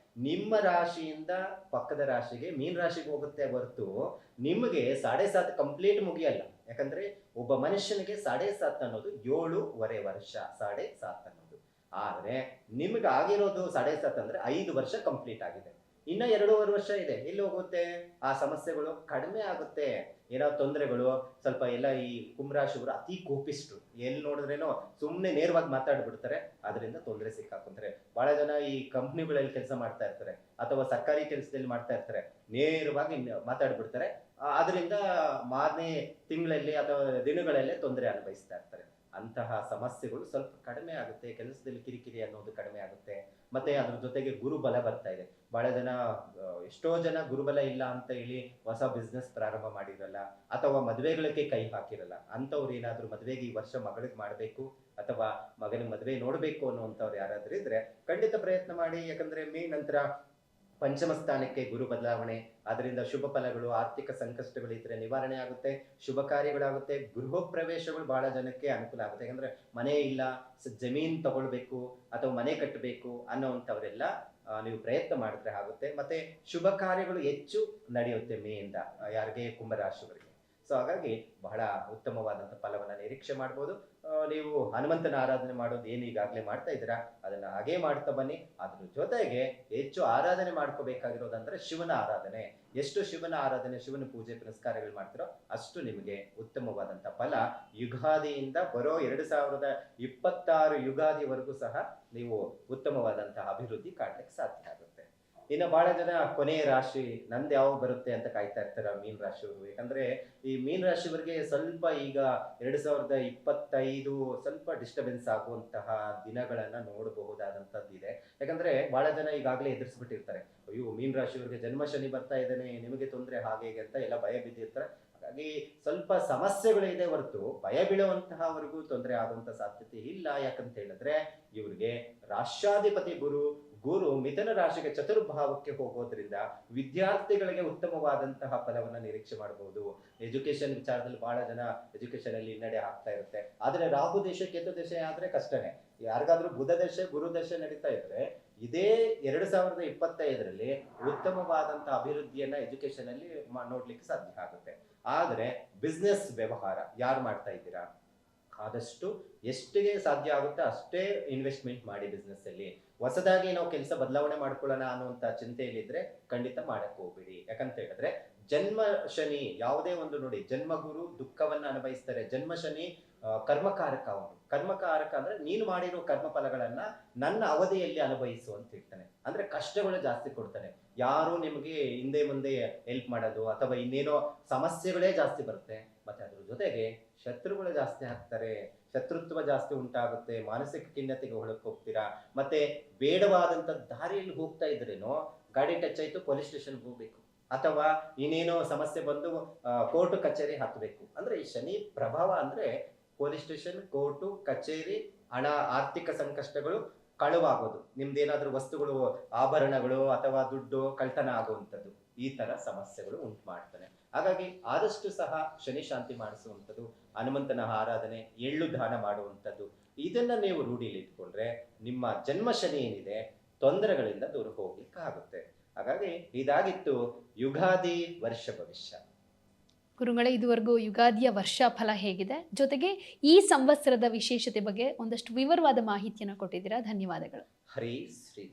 ನಿಮ್ಮ ರಾಶಿಯಿಂದ ಪಕ್ಕದ ರಾಶಿಗೆ ಮೀನ ರಾಶಿಗೆ ಹೋಗುತ್ತೆ ಹೊರತು ನಿಮಗೆ 7.5 ಕಂಪ್ಲೀಟ್ ಮುಗಿಯಲ್ಲ. ಯಾಕಂದ್ರೆ ಒಬ್ಬ ಮನುಷ್ಯನಿಗೆ 7.5 ಅನ್ನೋದು 7.5 ವರ್ಷ 7.5 ಅನ್ನೋದು. ಆದ್ರೆ ನಿಮ್ಗೆ ಆಗಿರೋದು 7.5 ಅಂದ್ರೆ 5 ವರ್ಷ ಕಂಪ್ಲೀಟ್ ಆಗಿದೆ. ಇನ್ನ 2.5 ವರ್ಷ ಇದೆ. ಎಲ್ಲಿ ಹೋಗುತ್ತೆ? ಆ ಸಮಸ್ಯೆಗಳು ಕಡಿಮೆ ಆಗುತ್ತೆ. ಏನೋ ತೊಂದರೆಗಳು ಸ್ವಲ್ಪ ಎಲ್ಲ ಈ ಕುಂಭರಾಶಿಯವರು ಅತಿ ಕೋಪಿಸ್ಟ್ರು. ಎಲ್ಲಿ ನೋಡಿದ್ರೇನೋ ಸುಮ್ಮನೆ ನೇರವಾಗಿ ಮಾತಾಡ್ಬಿಡ್ತಾರೆ. ಅದರಿಂದ ತೊಂದರೆ ಸಿಕ್ಕಾಕೊಂತಾರೆ. ಬಹಳ ಜನ ಈ ಕಂಪ್ನಿಗಳಲ್ಲಿ ಕೆಲಸ ಮಾಡ್ತಾ ಇರ್ತಾರೆ ಅಥವಾ ಸರ್ಕಾರಿ ಕೆಲಸದಲ್ಲಿ ಮಾಡ್ತಾ ಇರ್ತಾರೆ. ನೇರವಾಗಿ ಮಾತಾಡ್ಬಿಡ್ತಾರೆ. ಅದರಿಂದ ಮಾರನೇ ತಿಂಗಳಲ್ಲಿ ಅಥವಾ ದಿನಗಳಲ್ಲೇ ತೊಂದರೆ ಅನುಭವಿಸ್ತಾ ಇರ್ತಾರೆ. ಅಂತಹ ಸಮಸ್ಯೆಗಳು ಸ್ವಲ್ಪ ಕಡಿಮೆ ಆಗುತ್ತೆ. ಕೆಲಸದಲ್ಲಿ ಕಿರಿಕಿರಿ ಅನ್ನೋದು ಕಡಿಮೆ ಆಗುತ್ತೆ. ಮತ್ತೆ ಅದ್ರ ಜೊತೆಗೆ ಗುರುಬಲ ಬರ್ತಾ ಇದೆ. ಬಹಳ ಜನ ಎಷ್ಟೋ ಜನ ಗುರುಬಲ ಇಲ್ಲ ಅಂತ ಹೇಳಿ ಹೊಸ ಬಿಸ್ನೆಸ್ ಪ್ರಾರಂಭ ಮಾಡಿರಲ್ಲ ಅಥವಾ ಮದುವೆಗಳಿಗೆ ಕೈ ಹಾಕಿರಲ್ಲ. ಅಂಥವ್ರು ಏನಾದ್ರು ಮದುವೆಗೆ ಈ ವರ್ಷ ಮಗಳಿಗೆ ಮಾಡಬೇಕು ಅಥವಾ ಮಗನ ಮದುವೆ ನೋಡ್ಬೇಕು ಅನ್ನುವಂಥವ್ರು ಯಾರಾದ್ರೂ ಇದ್ರೆ ಖಂಡಿತ ಪ್ರಯತ್ನ ಮಾಡಿ. ಯಾಕಂದ್ರೆ ಮೇ ನಂತರ ಪಂಚಮ ಸ್ಥಾನಕ್ಕೆ ಗುರು ಬದಲಾವಣೆ, ಅದರಿಂದ ಶುಭ ಫಲಗಳು, ಆರ್ಥಿಕ ಸಂಕಷ್ಟಗಳು ಇದ್ರೆ ನಿವಾರಣೆ ಆಗುತ್ತೆ, ಶುಭ ಕಾರ್ಯಗಳಾಗುತ್ತೆ, ಗೃಹ ಪ್ರವೇಶಗಳು ಬಹಳ ಜನಕ್ಕೆ ಅನುಕೂಲ ಆಗುತ್ತೆ. ಯಾಕಂದ್ರೆ ಮನೆ ಇಲ್ಲ, ಜಮೀನ್ ತಗೊಳ್ಬೇಕು ಅಥವಾ ಮನೆ ಕಟ್ಟಬೇಕು ಅನ್ನೋವಂಥವರೆಲ್ಲ ನೀವು ಪ್ರಯತ್ನ ಮಾಡಿದ್ರೆ ಆಗುತ್ತೆ. ಮತ್ತೆ ಶುಭ ಕಾರ್ಯಗಳು ಹೆಚ್ಚು ನಡೆಯುತ್ತೆ ಮೇಯಿಂದ ಯಾರಿಗೆ ಕುಂಭರಾಶಿಯವರಿಗೆ. ಸೊ ಹಾಗಾಗಿ ಬಹಳ ಉತ್ತಮವಾದಂಥ ಫಲವನ್ನ ನಿರೀಕ್ಷೆ ಮಾಡ್ಬೋದು. ನೀವು ಹನುಮಂತನ ಆರಾಧನೆ ಮಾಡೋದು ಏನು ಈಗಾಗಲೇ ಮಾಡ್ತಾ ಇದ್ದೀರಾ ಅದನ್ನ ಹಾಗೇ ಮಾಡ್ತಾ ಬನ್ನಿ. ಅದ್ರ ಜೊತೆಗೆ ಹೆಚ್ಚು ಆರಾಧನೆ ಮಾಡ್ಕೋಬೇಕಾಗಿರೋದಂದ್ರೆ ಶಿವನ ಆರಾಧನೆ. ಎಷ್ಟು ಶಿವನ ಆರಾಧನೆ, ಶಿವನ ಪೂಜೆ ಪುನಸ್ಕಾರಗಳು ಮಾಡ್ತಿರೋ ಅಷ್ಟು ನಿಮಗೆ ಉತ್ತಮವಾದಂಥ ಫಲ. ಯುಗಾದಿಯಿಂದ ಬರೋ 2026 ಯುಗಾದಿವರೆಗೂ ಸಹ ನೀವು ಉತ್ತಮವಾದಂತಹ ಅಭಿವೃದ್ಧಿ ಕಾಣಲಿಕ್ಕೆ ಸಾಧ್ಯ ಆಗುತ್ತೆ. ಇನ್ನು ಬಹಳ ಜನ ಕೊನೆಯ ರಾಶಿ ನಂದು ಯಾವಾಗ ಬರುತ್ತೆ ಅಂತ ಕಾಯ್ತಾ ಇರ್ತಾರ ಮೀನ ರಾಶಿಯವರು. ಯಾಕಂದ್ರೆ ಈ ಮೀನ ರಾಶಿಯವರಿಗೆ ಸ್ವಲ್ಪ ಈಗ 2025 ಸ್ವಲ್ಪ ಡಿಸ್ಟರ್ಬೆನ್ಸ್ ಆಗುವಂತಹ ದಿನಗಳನ್ನ ನೋಡಬಹುದಾದಂತದ್ದು ಇದೆ. ಯಾಕಂದ್ರೆ ಬಹಳ ಜನ ಈಗಾಗಲೇ ಎದುರಿಸ್ಬಿಟ್ಟಿರ್ತಾರೆ, ಅಯ್ಯೋ ಮೀನ ರಾಶಿಯವರಿಗೆ ಜನ್ಮ ಶನಿ ಬರ್ತಾ ಇದ್ದಾನೆ, ನಿಮಗೆ ತೊಂದರೆ ಹಾಗೆ ಹೀಗೆ ಅಂತ ಎಲ್ಲ ಭಯ ಬಿದ್ದಿರ್ತಾರೆ. ಹಾಗಾಗಿ ಸ್ವಲ್ಪ ಸಮಸ್ಯೆಗಳಿದೆ ಹೊರತು ಭಯ ಬೀಳುವಂತಹವರೆಗೂ ತೊಂದರೆ ಆಗುವಂತ ಸಾಧ್ಯತೆ ಇಲ್ಲ. ಯಾಕಂತ ಹೇಳಿದ್ರೆ ಇವ್ರಿಗೆ ರಾಷ್ಟ್ರಾಧಿಪತಿ ಗುರು ಮಿಥುನ ರಾಶಿಗೆ ಚತುರ್ಭಾವಕ್ಕೆ ಹೋಗೋದ್ರಿಂದ ವಿದ್ಯಾರ್ಥಿಗಳಿಗೆ ಉತ್ತಮವಾದಂತಹ ಫಲವನ್ನ ನಿರೀಕ್ಷೆ ಮಾಡಬಹುದು. ಎಜುಕೇಶನ್ ವಿಚಾರದಲ್ಲಿ ಬಹಳ ಜನ ಎಜುಕೇಶನ್ ಅಲ್ಲಿ ಹಿನ್ನಡೆ ಆಗ್ತಾ ಇರುತ್ತೆ. ಆದ್ರೆ ರಾಹು ದೇಶ ಕೇತು ದೇಶ ಆದ್ರೆ ಕಷ್ಟನೇ. ಯಾರಿಗಾದ್ರೂ ಬುಧ ದಶೆ ಗುರು ದಶೆ ನಡೀತಾ ಇದ್ರೆ ಇದೇ 2025ರಲ್ಲಿ ಉತ್ತಮವಾದಂತಹ ಅಭಿವೃದ್ಧಿಯನ್ನ ಎಜುಕೇಶನ್ ಅಲ್ಲಿ ನೋಡ್ಲಿಕ್ಕೆ ಸಾಧ್ಯ ಆಗುತ್ತೆ. ಆದ್ರೆ ಬಿಸ್ನೆಸ್ ವ್ಯವಹಾರ ಯಾರು ಮಾಡ್ತಾ ಇದ್ದೀರಾ ಆದಷ್ಟು ಎಷ್ಟಿಗೆ ಸಾಧ್ಯ ಆಗುತ್ತೆ ಅಷ್ಟೇ ಇನ್ವೆಸ್ಟ್ಮೆಂಟ್ ಮಾಡಿ. ಬಿಸ್ನೆಸ್ ಅಲ್ಲಿ ಹೊಸದಾಗಿ ನಾವು ಕೆಲಸ ಬದಲಾವಣೆ ಮಾಡ್ಕೊಳ್ಳೋಣ ಅನ್ನುವಂತ ಚಿಂತೆಯಲ್ಲಿದ್ರೆ ಖಂಡಿತ ಮಾಡಕ್ ಹೋಗ್ಬೇಡಿ. ಯಾಕಂತ ಹೇಳಿದ್ರೆ ಜನ್ಮ ಶನಿ ಯಾವುದೇ ಒಂದು ನೋಡಿ, ಜನ್ಮ ಗುರು ದುಃಖವನ್ನ ಅನುಭವಿಸ್ತಾರೆ. ಜನ್ಮ ಶನಿ ಕರ್ಮಕಾರಕ. ಅವನು ಕರ್ಮಕಾರಕ ಅಂದ್ರೆ ನೀನು ಮಾಡಿರೋ ಕರ್ಮ ಫಲಗಳನ್ನ ನನ್ನ ಅವಧಿಯಲ್ಲಿ ಅನುಭವಿಸು ಅಂತ ಹೇಳ್ತಾನೆ. ಅಂದ್ರೆ ಕಷ್ಟಗಳು ಜಾಸ್ತಿ ಕೊಡ್ತಾನೆ. ಯಾರು ನಿಮಗೆ ಹಿಂದೆ ಮುಂದೆ ಹೆಲ್ಪ್ ಮಾಡೋದು ಅಥವಾ ಇನ್ನೇನೋ ಸಮಸ್ಯೆಗಳೇ ಜಾಸ್ತಿ ಬರುತ್ತೆ. ಮತ್ತೆ ಅದ್ರ ಜೊತೆಗೆ ಶತ್ರುಗಳು ಜಾಸ್ತಿ ಆಗ್ತಾರೆ, ಶತ್ರುತ್ವ ಜಾಸ್ತಿ ಉಂಟಾಗುತ್ತೆ, ಮಾನಸಿಕ ಖಿನ್ನತೆಗೆ ಒಳಕ್ಕೆ ಹೋಗ್ತೀರಾ. ಮತ್ತೆ ಬೇಡವಾದಂತ ದಾರಿಯಲ್ಲಿ ಹೋಗ್ತಾ ಇದ್ರೇನೋ ಗಾಡಿ ಟಚ್ ಆಯ್ತು ಪೊಲೀಸ್ ಸ್ಟೇಷನ್ಗೆ ಹೋಗ್ಬೇಕು ಅಥವಾ ಇನ್ನೇನೋ ಸಮಸ್ಯೆ ಬಂದು ಕೋರ್ಟ್ ಕಚೇರಿ ಹತ್ತಬೇಕು. ಅಂದ್ರೆ ಈ ಶನಿ ಪ್ರಭಾವ ಅಂದ್ರೆ ಪೊಲೀಸ್ ಸ್ಟೇಷನ್, ಕೋರ್ಟು, ಕಚೇರಿ, ಹಣ, ಆರ್ಥಿಕ ಸಂಕಷ್ಟಗಳು, ಕಳುವಾಗೋದು, ನಿಮ್ದೇನಾದ್ರೂ ವಸ್ತುಗಳು, ಆಭರಣಗಳು ಅಥವಾ ದುಡ್ಡು ಕಳ್ತನ ಆಗುವಂಥದ್ದು, ಈ ತರ ಸಮಸ್ಯೆಗಳು ಉಂಟು ಮಾಡ್ತಾನೆ. ಹಾಗಾಗಿ ಆದಷ್ಟು ಸಹ ಶನಿ ಶಾಂತಿ ಮಾಡಿಸುವಂಥದ್ದು, ಹನುಮಂತನ ಆರಾಧನೆ, ಎಳ್ಳು ದಾನ ಮಾಡುವಂಥದ್ದು, ಇದನ್ನ ನೀವು ರೂಢಿಯಲ್ಲಿ ಇಟ್ಕೊಂಡ್ರೆ ನಿಮ್ಮ ಜನ್ಮ ಶನಿ ಏನಿದೆ ತೊಂದರೆಗಳಿಂದ ದೂರ ಹೋಗ್ಲಿಕ್ಕೆ ಆಗುತ್ತೆ. ಹಾಗಾಗಿ ಇದಾಗಿತ್ತು ಯುಗಾದಿ ವರ್ಷ ಭವಿಷ್ಯ. ಗುರುಗಳೇ, ಇದುವರೆಗೂ ಯುಗಾದಿಯ ವರ್ಷ ಫಲ ಹೇಗಿದೆ, ಜೊತೆಗೆ ಈ ಸಂವತ್ಸರದ ವಿಶೇಷತೆ ಬಗ್ಗೆ ಒಂದಷ್ಟು ವಿವರವಾದ ಮಾಹಿತಿಯನ್ನು ಕೊಟ್ಟಿದ್ದೀರಾ. ಧನ್ಯವಾದಗಳು. ಹರಿ ಶ್ರೀ.